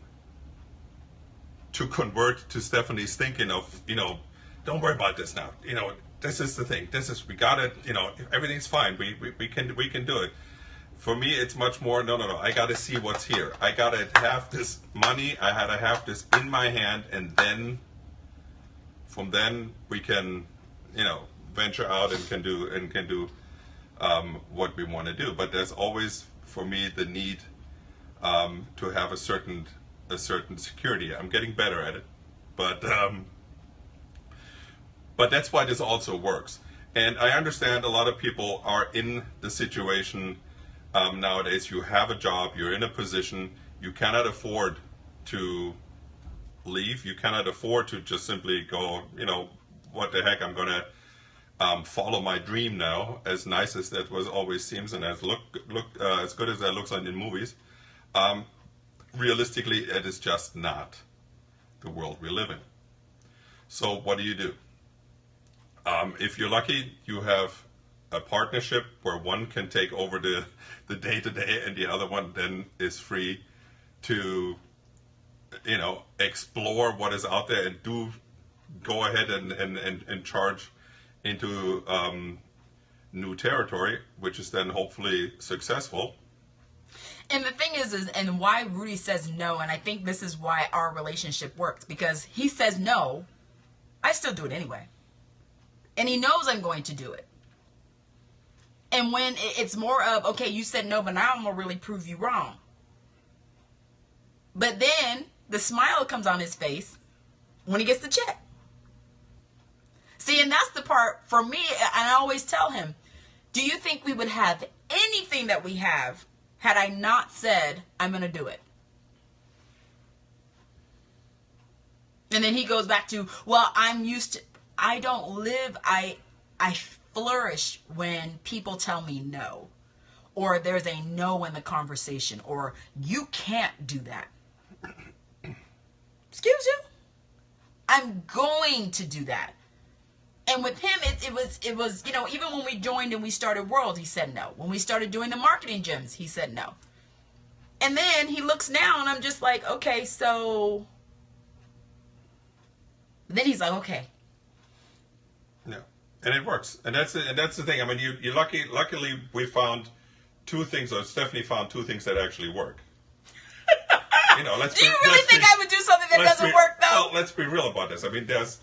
convert to Stephanie's thinking of, don't worry about this now. This is the thing. We got it. Everything's fine. We can do it. For me, it's much more, no. I got to see what's here. I got to have this money. I had to have this in my hand, and then from then we can, venture out and can do what we want to do. But there's always, for me, the need to have a certain security. I'm getting better at it, but that's why this also works. And I understand a lot of people are in the situation nowadays. You have a job, you're in a position, you cannot afford to leave, you cannot afford to just simply go, what the heck, I'm going to follow my dream now, as nice as that always seems, and as as good as that looks like in movies. Realistically, it is just not the world we live in. So what do? If you're lucky, you have a partnership where one can take over the day-to-day and the other one then is free to, explore what is out there and go ahead and charge into new territory, which is then hopefully successful. And the thing is and why Rudy says no, and I think this is why our relationship works, because he says no, I still do it anyway. And he knows I'm going to do it. And when it's more of, okay, you said no, but now I'm going to really prove you wrong. But then the smile comes on his face when he gets the check. See, and that's the part for me, and I always tell him, do you think we would have anything that we have had I not said, I'm going to do it? And then he goes back to, well, I don't live, I flourish when people tell me no. Or there's a no in the conversation. Or you can't do that. Excuse you? I'm going to do that. And with him, it was, even when we joined and we started World, he said no. When we started doing the marketing gyms, he said no. And then he looks now and I'm just like, okay, so. Then he's like, okay. Yeah. And it works. And that's the thing. I mean, you luckily we found two things, or Stephanie found two things that actually work. Do you really think I would do something that doesn't work though? Well, let's be real about this. I mean, there's,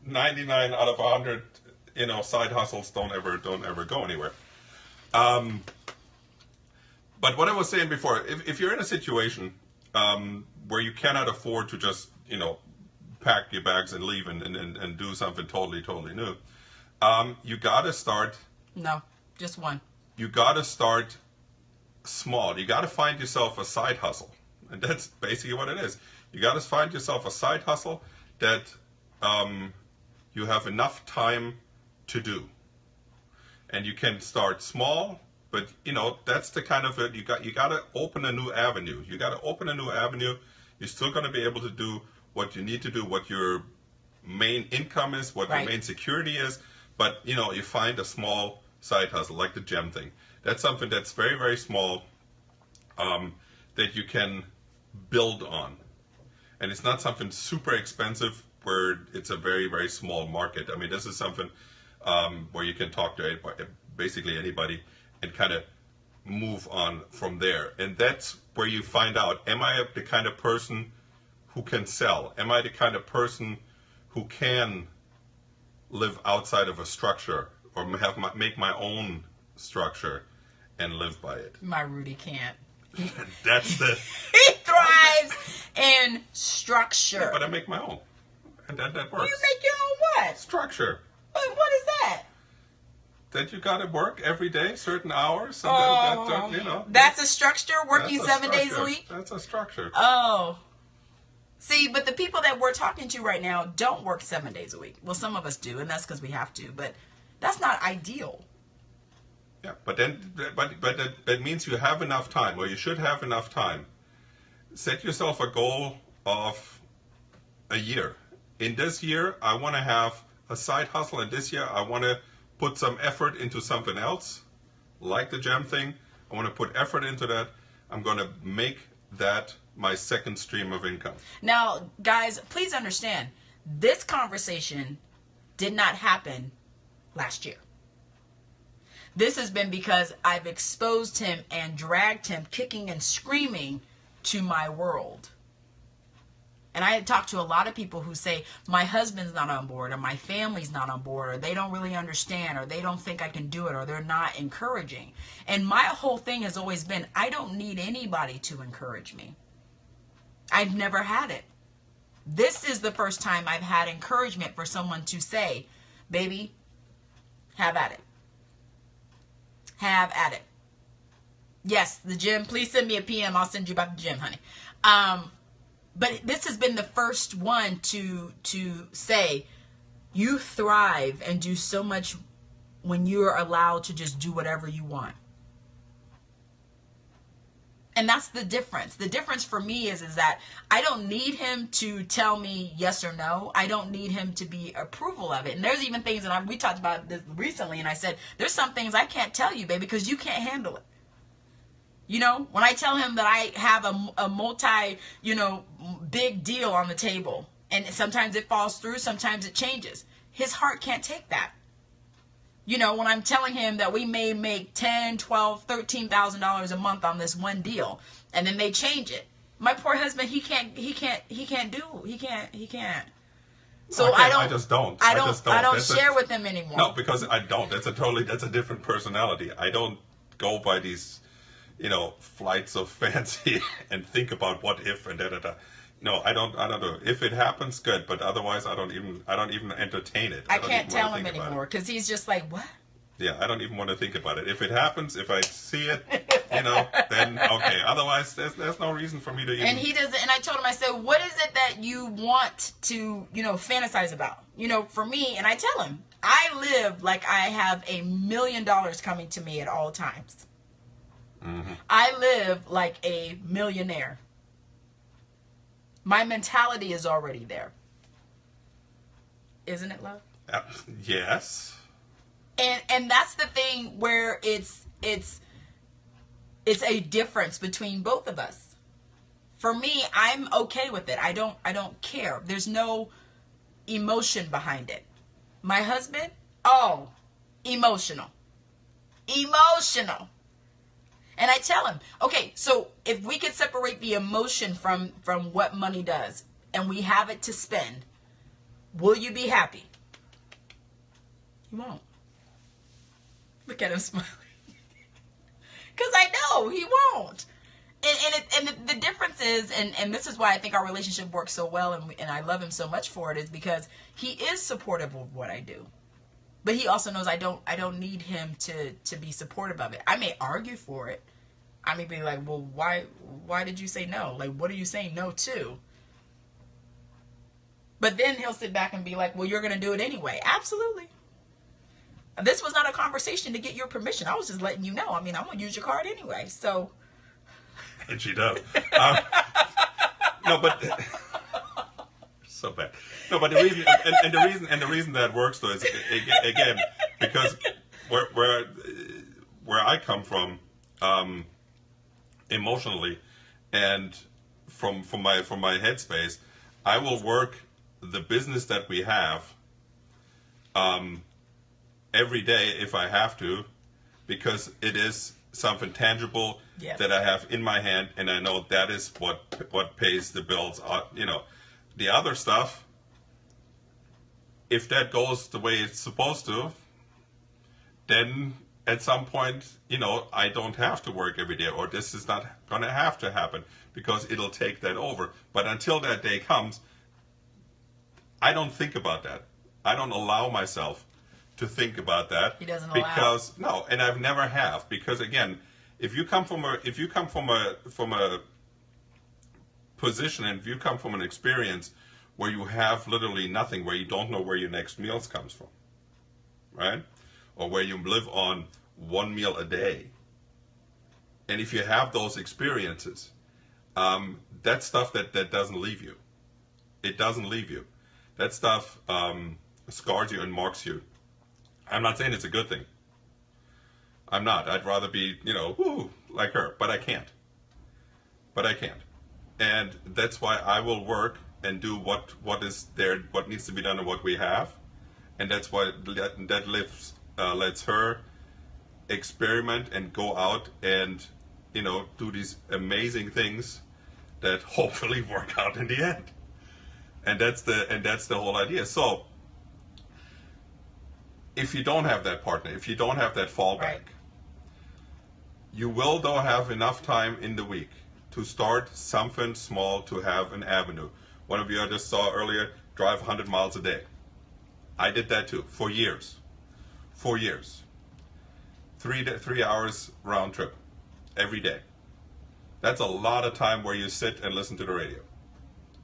99 out of 100, side hustles don't ever go anywhere. But what I was saying before, if you're in a situation where you cannot afford to just, pack your bags and leave and do something totally new, you gotta start. No, just one. You gotta start small. You gotta find yourself a side hustle, and that's basically what it is. You gotta find yourself a side hustle that you have enough time to do, and you can start small. But that's the kind of it. You got to open a new avenue. You got to open a new avenue. You're still going to be able to do what you need to do, what your main income is, what your main security is. But you find a small side hustle like the gem thing. That's something that's very, very small that you can build on, and it's not something super expensive where it's a very, very small market. I mean, this is something where you can talk to basically anybody and kind of move on from there. And that's where you find out, am I the kind of person who can sell? Am I the kind of person who can live outside of a structure or make my own structure and live by it? My Rudy can't. That's the... He thrives in structure. Yeah, but I make my own. And that works. You make your own what? Structure. What is that? That you got to work every day, certain hours. That's a structure, working 7 days a week? That's a structure. Oh. See, but the people that we're talking to right now don't work 7 days a week. Well, some of us do, and that's because we have to. But That's not ideal. Yeah, but that means you have enough time, or you should have enough time. Set yourself a goal of a year. In this year, I want to have a side hustle, and this year I want to put some effort into something else, like the gem thing. I want to put effort into that. I'm going to make that my second stream of income. Now, guys, please understand, this conversation did not happen last year. This has been because I've exposed him and dragged him kicking and screaming to my world. And I had talked to a lot of people who say, my husband's not on board, or my family's not on board, or they don't really understand, or they don't think I can do it, or they're not encouraging. And my whole thing has always been, I don't need anybody to encourage me. I've never had it. This is the first time I've had encouragement for someone to say, baby, have at it. Have at it. Yes, the gym. Please send me a PM. I'll send you about the gym, honey. But this has been the first one to say, you thrive and do so much when you are allowed to just do whatever you want. And that's the difference. The difference for me is that I don't need him to tell me yes or no. I don't need him to be approval of it. And there's even things that we talked about this recently, and I said, there's some things I can't tell you, baby, because you can't handle it. You know, when I tell him that I have a multi, big deal on the table, and sometimes it falls through, sometimes it changes. His heart can't take that. You know, when I'm telling him that we may make $10,000, $12,000, $13,000 a month on this one deal, and then they change it. My poor husband, he can't. So I just don't. I don't share with him anymore. No, because I don't. That's a different personality. I don't go by these, flights of fancy and think about what if and da. No, I don't do it. If it happens, good, but otherwise I don't even entertain it. I can't tell him anymore because he's just like, what? Yeah, I don't even want to think about it. If it happens, if I see it, then okay. Otherwise, there's no reason for me to even... And he doesn't, and I told him, I said, what is it that you want to, fantasize about? For me, and I tell him, I live like I have $1 million coming to me at all times. Mm-hmm. I live like a millionaire. My mentality is already there. Isn't it, love? Yes. And that's the thing where it's a difference between both of us. For me, I'm okay with it. I don't care. There's no emotion behind it. My husband, emotional. Emotional. And I tell him, okay, so if we could separate the emotion from what money does, and we have it to spend, will you be happy? You won't. Look at him smiling. Because I know he won't. And the difference is, and this is why I think our relationship works so well, and I love him so much for it, is because he is supportive of what I do. But he also knows I don't need him to be supportive of it. I may argue for it. I may be like, well, why did you say no? Like, what are you saying no to? But then he'll sit back and be like, well, you're going to do it anyway. Absolutely. This was not a conversation to get your permission. I was just letting you know. I mean, I'm going to use your card anyway. So. And she does. No, but so bad. No, but the reason and the reason that works though is again because where I come from emotionally and from my headspace, I will work the business that we have every day if I have to, because it is something tangible that I have in my hand, and I know that is what pays the bills. The other stuff, if that goes the way it's supposed to, then at some point, I don't have to work every day, or this is not going to have to happen because it'll take that over. But until that day comes, I don't think about that. I don't allow myself to think about that. He doesn't because allow. No, and I've never have, because again, if you come from a position, and if you come from an experience where you have literally nothing, where you don't know where your next meals comes from, right? or where you live on one meal a day. And if you have those experiences, that's stuff that doesn't leave you. It doesn't leave you. That stuff scars you and marks you. I'm not saying it's a good thing. I'm not. I'd rather be, woo, like her, but I can't. And that's why I will work and do what is there, what needs to be done and what we have. And that's why that lets her experiment and go out and, do these amazing things that hopefully work out in the end. And that's the whole idea. So if you don't have that partner, if you don't have that fallback, right, you will though have enough time in the week to start something small, to have an avenue. One of you I just saw earlier drive 100 miles a day. I did that too for years. 4 years. 3 hours round trip every day. That's a lot of time where you sit and listen to the radio.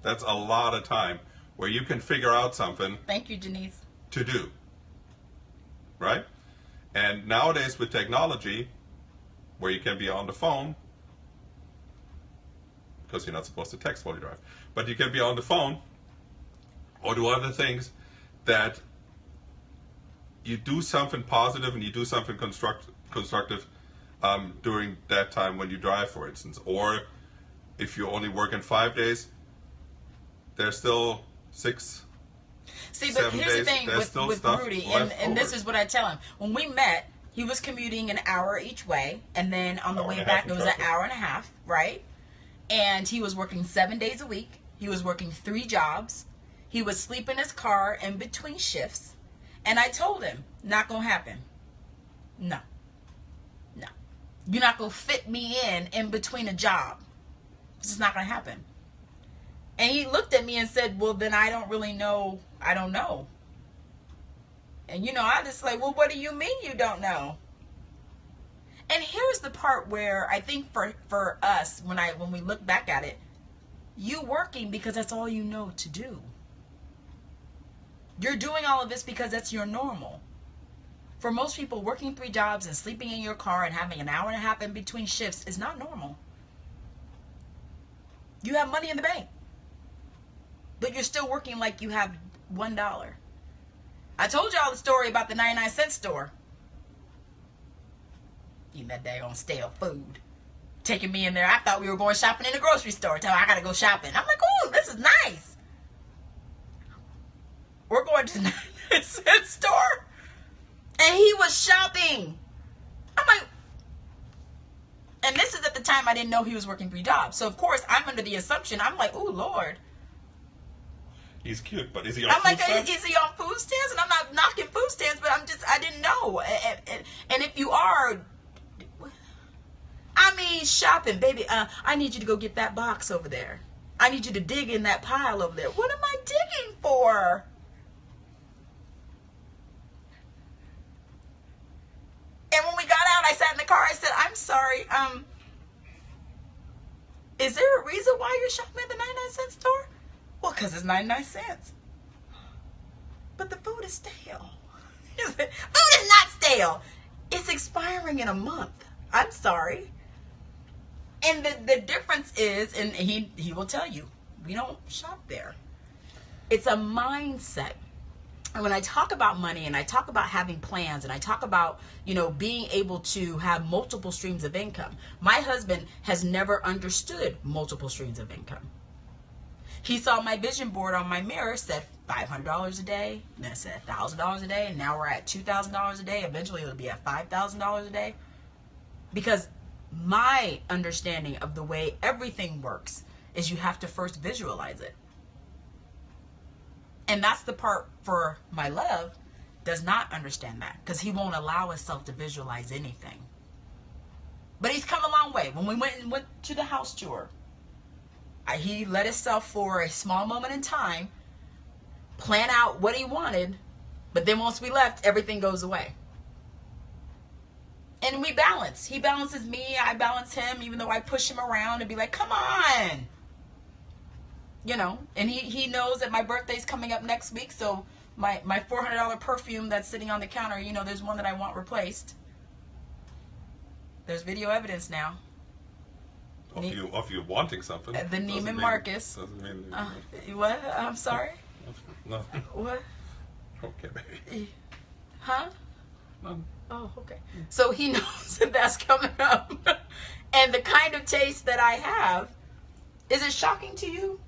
That's a lot of time where you can figure out something. Thank you, Denise. To do. Right? And nowadays with technology, where you can be on the phone, because you're not supposed to text while you drive, but you can be on the phone or do other things that you do something positive and you do something constructive during that time when you drive, for instance. Or if you're only working 5 days, there's still 6. See, but here's the thing with Rudy, and this is what I tell him. When we met, he was commuting an hour each way, and then on the way back, it was an hour and a half, right? And he was working 7 days a week. He was working 3 jobs. He would sleep in his car in between shifts. And I told him, not going to happen. No. You're not going to fit me in between a job. It's just not going to happen. And he looked at me and said, well, then I don't really know. I don't know. And, I just like, well, what do you mean you don't know? And here's the part where I think for us, when we look back at it, you working because that's all you know to do. You're doing all of this because that's your normal. For most people, working 3 jobs and sleeping in your car and having an hour and a half in between shifts is not normal. You have money in the bank, but you're still working like you have $1. I told y'all the story about the 99-cent store. Eating that daggone stale food. Taking me in there. I thought we were going shopping in the grocery store. Tell me I gotta go shopping. I'm like, oh, this is nice. We're going to the 99-cent store. And he was shopping. I'm like, and this is at the time I didn't know he was working 3 jobs. So of course I'm under the assumption, I'm like, oh Lord. He's cute, but is he on food stamps? Is he on food stamps? And I'm not knocking food stamps, but I didn't know. And if you are, I mean, shopping, baby, I need you to go get that box over there. I need you to dig in that pile over there. What am I digging for? And when we got out, I sat in the car, I said, I'm sorry, is there a reason why you're shopping at the 99-cent store? Well, because it's 99 cents. But the food is stale. Food is not stale. It's expiring in a month. I'm sorry. And the difference is, and he will tell you, we don't shop there. It's a mindset. And when I talk about money and I talk about having plans and I talk about, being able to have multiple streams of income, my husband has never understood multiple streams of income. He saw my vision board on my mirror, said $500 a day, then it said $1,000 a day, and now we're at $2,000 a day. Eventually it'll be at $5,000 a day. Because my understanding of the way everything works is you have to first visualize it. And that's the part for my love does not understand that because he won't allow himself to visualize anything. But he's come a long way. When we went to the house tour, he let himself for a small moment in time plan out what he wanted, but then once we left, everything goes away. And we balance. He balances me, I balance him, even though I push him around and be like, come on. And he knows that my birthday's coming up next week, so my $400 perfume that's sitting on the counter, you know, there's one that I want replaced. There's video evidence now. Of you wanting something. The Neiman Marcus. Doesn't mean. What? I'm sorry? No. What? Okay, baby. Huh? No. Oh, okay. So he knows that that's coming up. And the kind of taste that I have, is it shocking to you?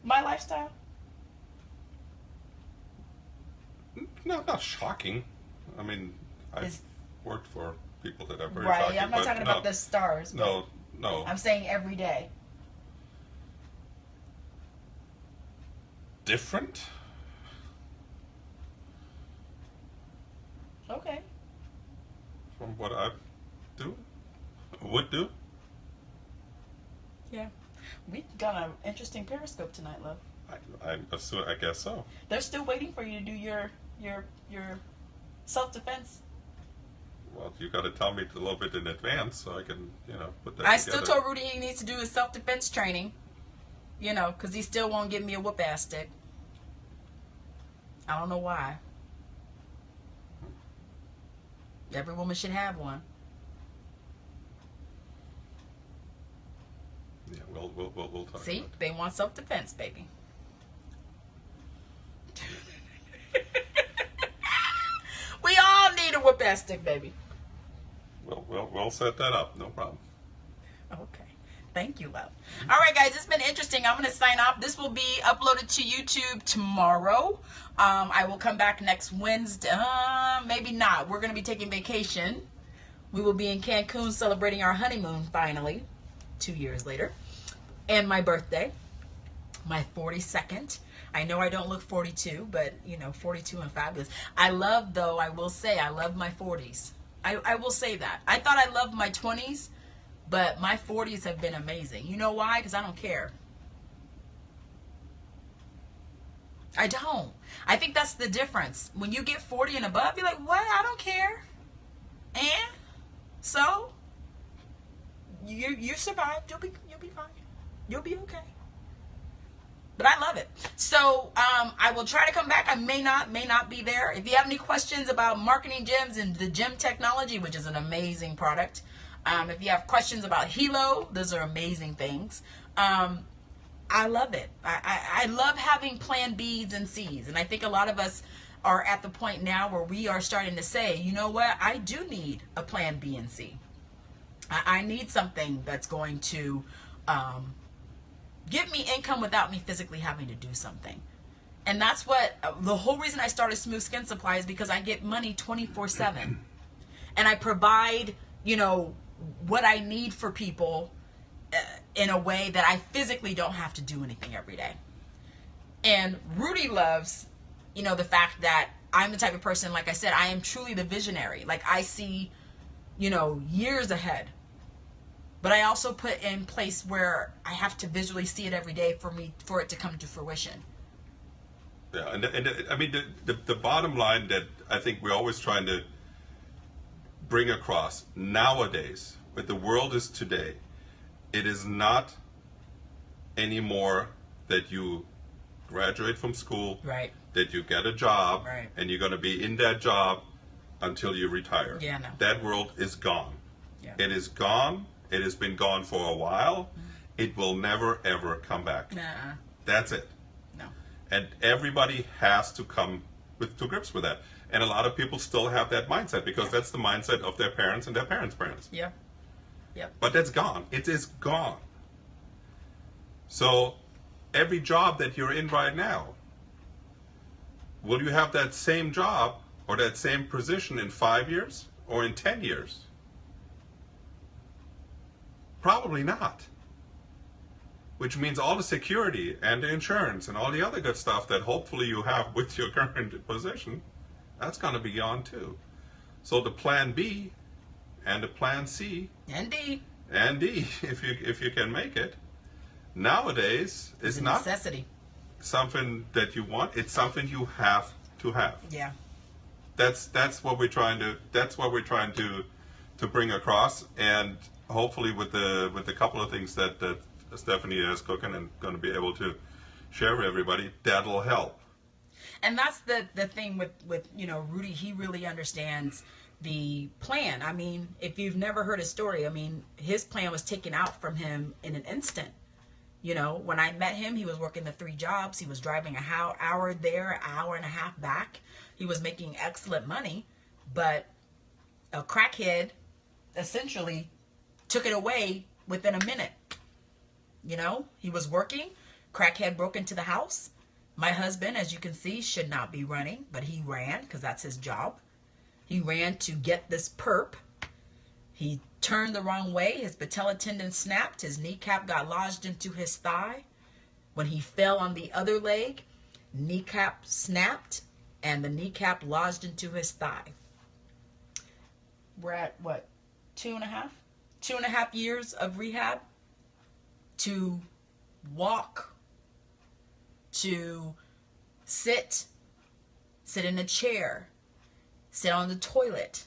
My lifestyle? No, not shocking. I mean, I've worked for people that are very right, shocking. I'm not talking about the stars. No. I'm saying every day. Different? Okay. From what I would do? Yeah. We got an interesting Periscope tonight, love. I guess so. They're still waiting for you to do your self-defense. Well, you got to tell me a little bit in advance so I can, put that I together. still told Rudy he needs to do his self-defense training, because he still won't give me a whoop-ass stick. I don't know why. Every woman should have one. Yeah, we'll talk. See, about it. they want self-defense, baby. We all need a whoop-ass stick, baby. We'll set that up. No problem. Okay. Thank you, love. All right, guys, it's been interesting. I'm going to sign off. This will be uploaded to YouTube tomorrow. I will come back next Wednesday. Maybe not. We're going to be taking vacation. We will be in Cancun celebrating our honeymoon, finally, 2 years later. And my birthday, my 42nd. I know I don't look 42, but, 42 and fabulous. I will say, I love my 40s. I will say that. I thought I loved my 20s, but my 40s have been amazing. You know why? Because I don't care. I don't. I think that's the difference. When you get 40 and above, you're like, what? I don't care. And so you survived. You'll be fine. You'll be okay. But I love it. So I will try to come back. I may not be there. If you have any questions about marketing gyms and the gym technology, which is an amazing product. If you have questions about Hilo, those are amazing things. I love it. I love having plan B's and C's. And I think a lot of us are at the point now where we are starting to say, you know what? I do need a plan B and C. I need something that's going to give me income without me physically having to do something. And that's what the whole reason I started Smooth Skin Supply is because I get money 24/7. And I provide, what I need for people in a way that I physically don't have to do anything every day. And Rudy loves, the fact that I'm the type of person, like I said, I am truly the visionary. Like I see, years ahead. But I also put in place where I have to visually see it every day for it to come to fruition. Yeah, and I mean, the bottom line that I think we're always trying to bring across nowadays, what the world is today, it is not anymore that you graduate from school, right, that you get a job, right, and you're going to be in that job until you retire. Yeah, no. That world is gone. Yeah. It is gone. It has been gone for a while. It will never, ever come back. Nuh-uh. That's it. No. And everybody has to come to grips with that. And a lot of people still have that mindset because that's the mindset of their parents and their parents' parents. Yeah. Yep. But that's gone. It is gone. So every job that you're in right now, will you have that same job or that same position in 5 years or in 10 years? Probably not. Which means all the security and the insurance and all the other good stuff that hopefully you have with your current position, that's going to be gone too. So the plan B and the plan C and D, if you can make it, nowadays is not necessity. Something that you want. It's something you have to have. Yeah. That's what we're trying to bring across, and hopefully with the couple of things that Stephanie is cooking and going to be able to Share everybody. That'll help. And that's the thing with Rudy. He really understands the plan. I mean, if you've never heard his story, I mean, his plan was taken out from him in an instant. When I met him, he was working the 3 jobs. He was driving an hour there, an hour and a half back. He was making excellent money, but a crackhead essentially took it away within a minute. He was working. Crackhead broke into the house. My husband, as you can see, should not be running, but he ran because that's his job. He ran to get this perp. He turned the wrong way. His patella tendon snapped. His kneecap got lodged into his thigh. When he fell on the other leg, kneecap snapped and the kneecap lodged into his thigh. We're at what? 2.5? 2.5 years of rehab to walk, to sit in a chair, sit on the toilet.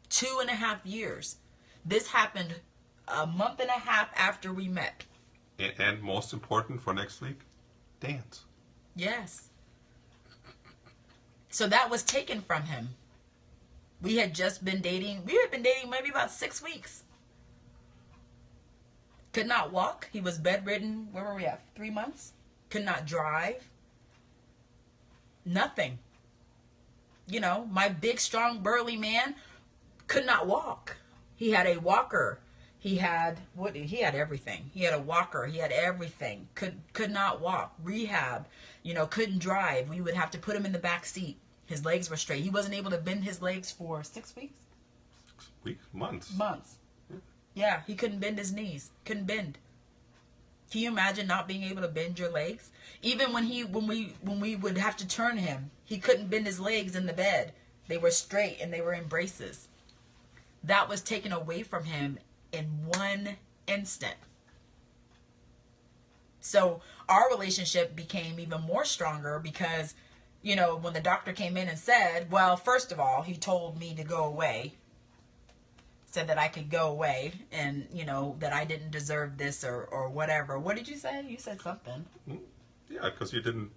2.5 years. This happened a month and a half after we met. And most important for next week, dance. Yes. So that was taken from him. We had just been dating. We had been dating maybe about 6 weeks. Could not walk. He was bedridden. Where were we at? 3 months. Could not drive. Nothing. My big, strong, burly man could not walk. He had a walker. He had everything. He had a walker. He had everything. Could not walk. Rehab. Couldn't drive. We would have to put him in the back seat. His legs were straight. He wasn't able to bend his legs for 6 weeks. 6 weeks? Months. Yeah, he couldn't bend his knees. Couldn't bend. Can you imagine not being able to bend your legs? Even when we would have to turn him, he couldn't bend his legs in the bed. They were straight and they were in braces. That was taken away from him in one instant. So our relationship became even more stronger because, when the doctor came in and said, well, first of all, he told me to go away. Said that I could go away and, that I didn't deserve this or whatever. What did you say? You said something. Yeah, because you didn't,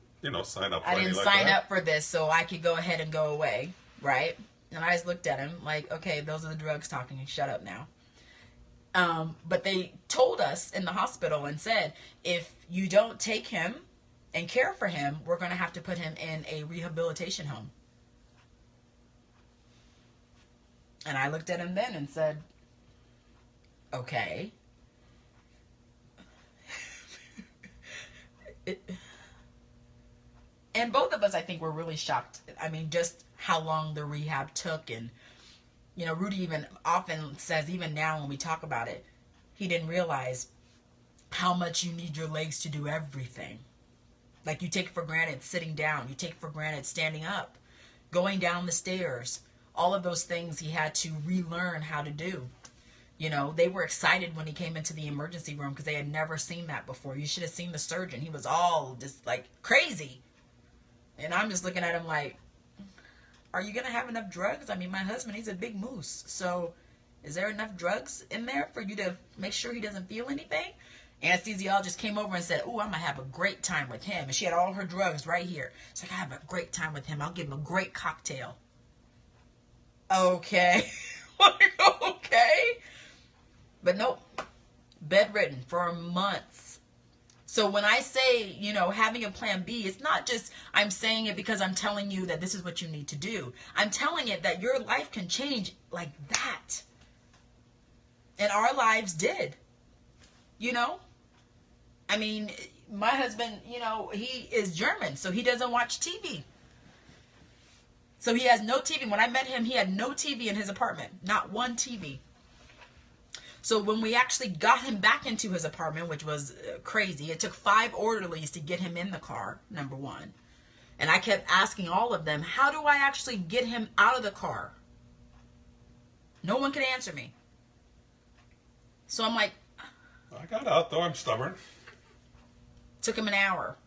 sign up for I didn't like sign that. up for this, so I could go ahead and go away, right? And I just looked at him like, okay, those are the drugs talking. Shut up now. But they told us in the hospital and said, if you don't take him and care for him, we're going to have to put him in a rehabilitation home. And I looked at him then and said, okay. And both of us, I think, were really shocked. I mean, just how long the rehab took. And, Rudy even often says, even now when we talk about it, he didn't realize how much you need your legs to do everything. Like, you take for granted sitting down. You take for granted standing up, going down the stairs. All of those things he had to relearn how to do. They were excited when he came into the emergency room because they had never seen that before. You should have seen the surgeon. He was all just like crazy. And I'm just looking at him like, are you going to have enough drugs? I mean, my husband, he's a big moose. So is there enough drugs in there for you to make sure he doesn't feel anything? Anesthesiologist came over and said, oh, I'm going to have a great time with him. And she had all her drugs right here. She's like, I have a great time with him. I'll give him a great cocktail. Okay. Okay. But nope. Bedridden for months. So when I say, having a plan B, it's not just I'm saying it because I'm telling you that this is what you need to do. I'm telling it that your life can change like that. And our lives did. I mean, my husband, he is German, so he doesn't watch TV. So he has no TV. When I met him, he had no TV in his apartment. Not one TV. So when we actually got him back into his apartment, which was crazy, it took 5 orderlies to get him in the car, number one. And I kept asking all of them, how do I actually get him out of the car? No one could answer me. So I'm like, I got out, though. I'm stubborn. Took him an hour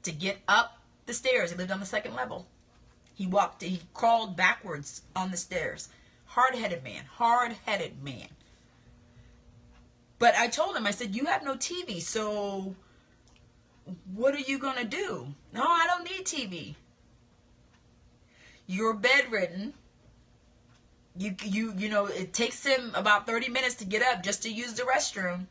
to get up the stairs. He lived on the 2nd level. He crawled backwards on the stairs. Hard-headed man. But I told him, I said, you have no TV, so what are you going to do? No, I don't need TV. You're bedridden. You know, it takes him about 30 minutes to get up just to use the restroom.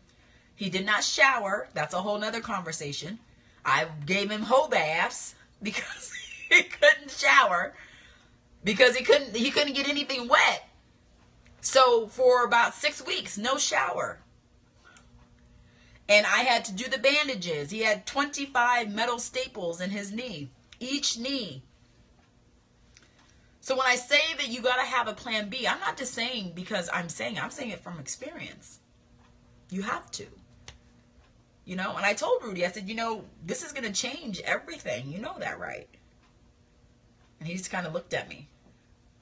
He did not shower. That's a whole nother conversation. I gave him whole baths because he couldn't shower, because he couldn't get anything wet. So for about 6 weeks, no shower. And I had to do the bandages. He had 25 metal staples in his knee, each knee. So when I say that you got to have a plan B, I'm not just saying because I'm saying it from experience. You have to. You know, and I told Rudy, I said, you know, this is going to change everything. You know that, right? And he just kind of looked at me.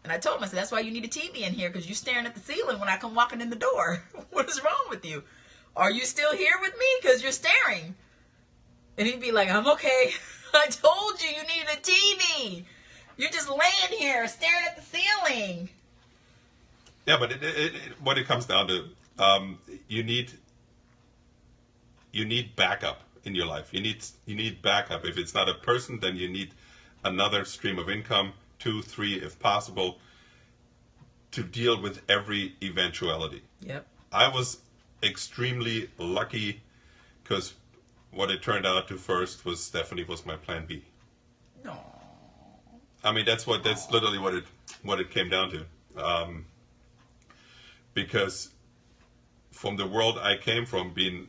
And I told him, I said, that's why you need a TV in here, because you're staring at the ceiling when I come walking in the door. What is wrong with you? Are you still here with me? Because you're staring. And he'd be like, I'm okay. I told you you need a TV. You're just laying here staring at the ceiling. Yeah, but what it comes down to, you need backup in your life. You need backup. If it's not a person, then you need another stream of income, 2, 3, if possible, to deal with every eventuality. Yep. I was extremely lucky, because what it turned out to first was Stephanie was my plan B. No. I mean, that's literally what it came down to. Because from the world I came from, being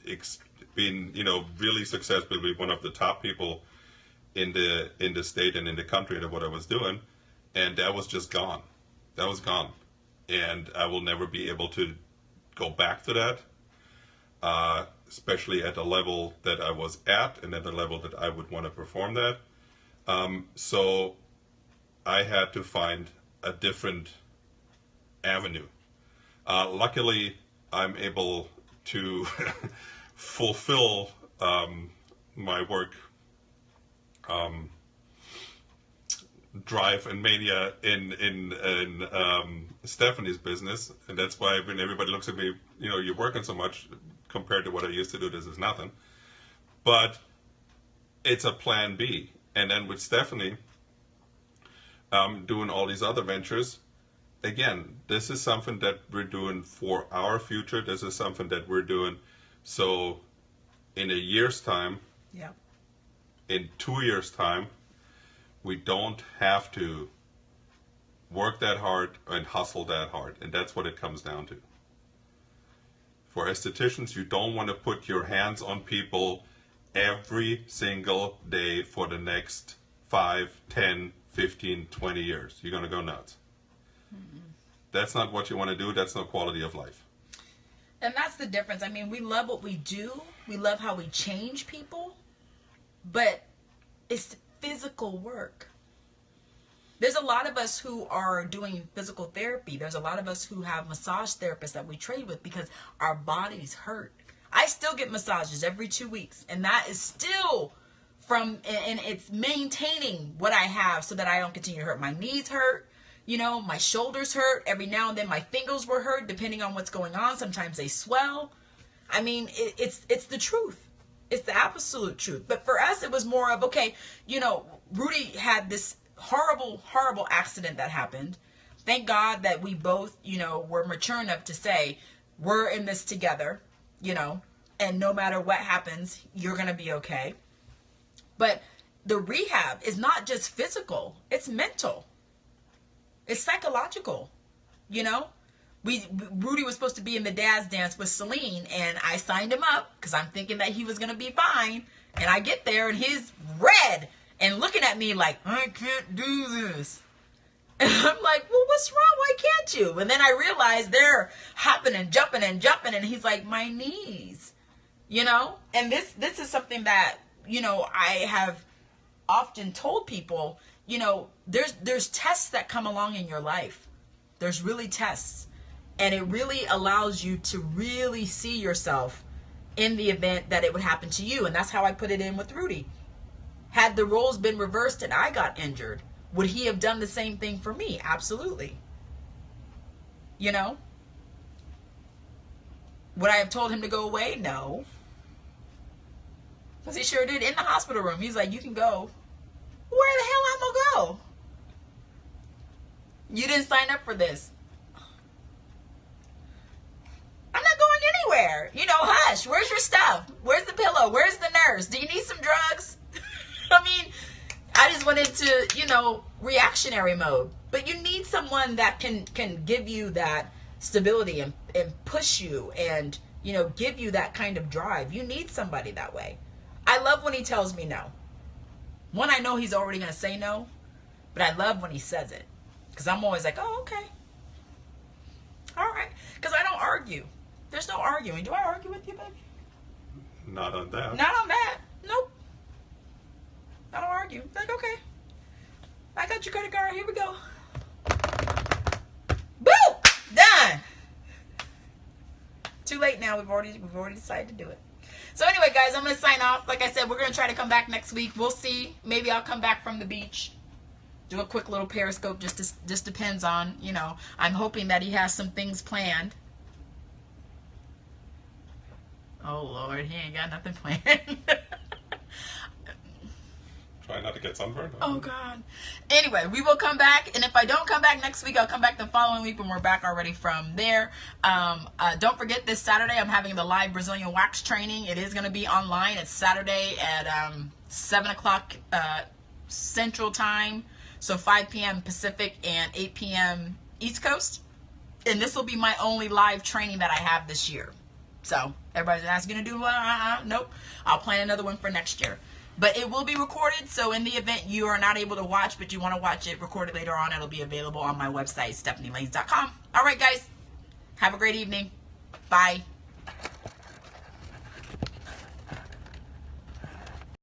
you know, really successful, being one of the top people in the state and in the country at what I was doing, and that was just gone. That was gone, and I will never be able to go back to that, especially at the level that I was at and at the level that I would want to perform that. So I had to find a different avenue. Luckily, I'm able to fulfill my work drive and mania in Stephanie's business, and that's why when everybody looks at me, you know, you're working so much compared to what I used to do, this is nothing. But it's a plan B. And then with Stephanie, doing all these other ventures, again, this is something that we're doing for our future. This is something that we're doing so in a year's time, Yeah. in 2 years' time, we don't have to work that hard and hustle that hard. And that's what it comes down to. For estheticians, you don't want to put your hands on people every single day for the next 5, 10, 15, 20 years. You're going to go nuts. Mm-hmm. That's not what you want to do. That's no quality of life. And that's the difference. I mean, we love what we do. We love how we change people. But it's physical work. There's a lot of us who are doing physical therapy. There's a lot of us who have massage therapists that we trade with because our bodies hurt. I still get massages every 2 weeks, and that is still and it's maintaining what I have so that I don't continue to hurt. My knees hurt, you know, my shoulders hurt. Every now and then my fingers were hurt depending on what's going on. Sometimes they swell. I mean, it's the truth. It's the absolute truth. But for us, it was more of, okay, you know, Rudy had this horrible, horrible accident that happened. Thank God that we both, you know, were mature enough to say, we're in this together, you know, and no matter what happens, you're going to be okay. But the rehab is not just physical. It's mental. It's psychological, you know. Rudy was supposed to be in the dad's dance with Celine, and I signed him up because I'm thinking that he was going to be fine. And I get there, and he's red and looking at me like, I can't do this. And I'm like, well, what's wrong? Why can't you? And then I realized they're hopping and jumping, and he's like, my knees, you know? And this is something that, you know, I have often told people, you know, there's tests that come along in your life. There's really tests. And it really allows you to really see yourself in the event that it would happen to you. And that's how I put it in with Rudy. Had the roles been reversed and I got injured, would he have done the same thing for me? Absolutely. You know? Would I have told him to go away? No. Because he sure did in the hospital room. He's like, you can go. Where the hell I'm going to go? You didn't sign up for this. I'm not going anywhere. You know, hush. Where's your stuff? Where's the pillow? Where's the nurse? Do you need some drugs? I mean, I just went into, you know, reactionary mode. But you need someone that can give you that stability and push you and, you know, give you that kind of drive. You need somebody that way. I love when he tells me no. One, I know he's already going to say no, but I love when he says it. Because I'm always like, oh, okay. All right. Because I don't argue. There's no arguing. Do I argue with you, baby? Not on that. Not on that. Nope. I don't argue. Like, okay. I got your credit card. Here we go. Boom! Done. Too late now. We've already decided to do it. So anyway, guys, I'm going to sign off. Like I said, we're going to try to come back next week. We'll see. Maybe I'll come back from the beach. Do a quick little Periscope. Just depends on, you know. I'm hoping that he has some things planned. Oh, Lord. He ain't got nothing planned. Try not to get sunburned. Oh, God. Anyway, we will come back. And if I don't come back next week, I'll come back the following week when we're back already from there. Don't forget, this Saturday, I'm having the live Brazilian wax training. It is going to be online. It's Saturday at 7 o'clock Central Time. So 5 p.m. Pacific and 8 p.m. East Coast. And this will be my only live training that I have this year. So everybody's asking to do one. Nope. I'll plan another one for next year. But it will be recorded, so in the event you are not able to watch, but you want to watch it recorded later on, it'll be available on my website, StephanieLaynes.com. All right, guys. Have a great evening. Bye.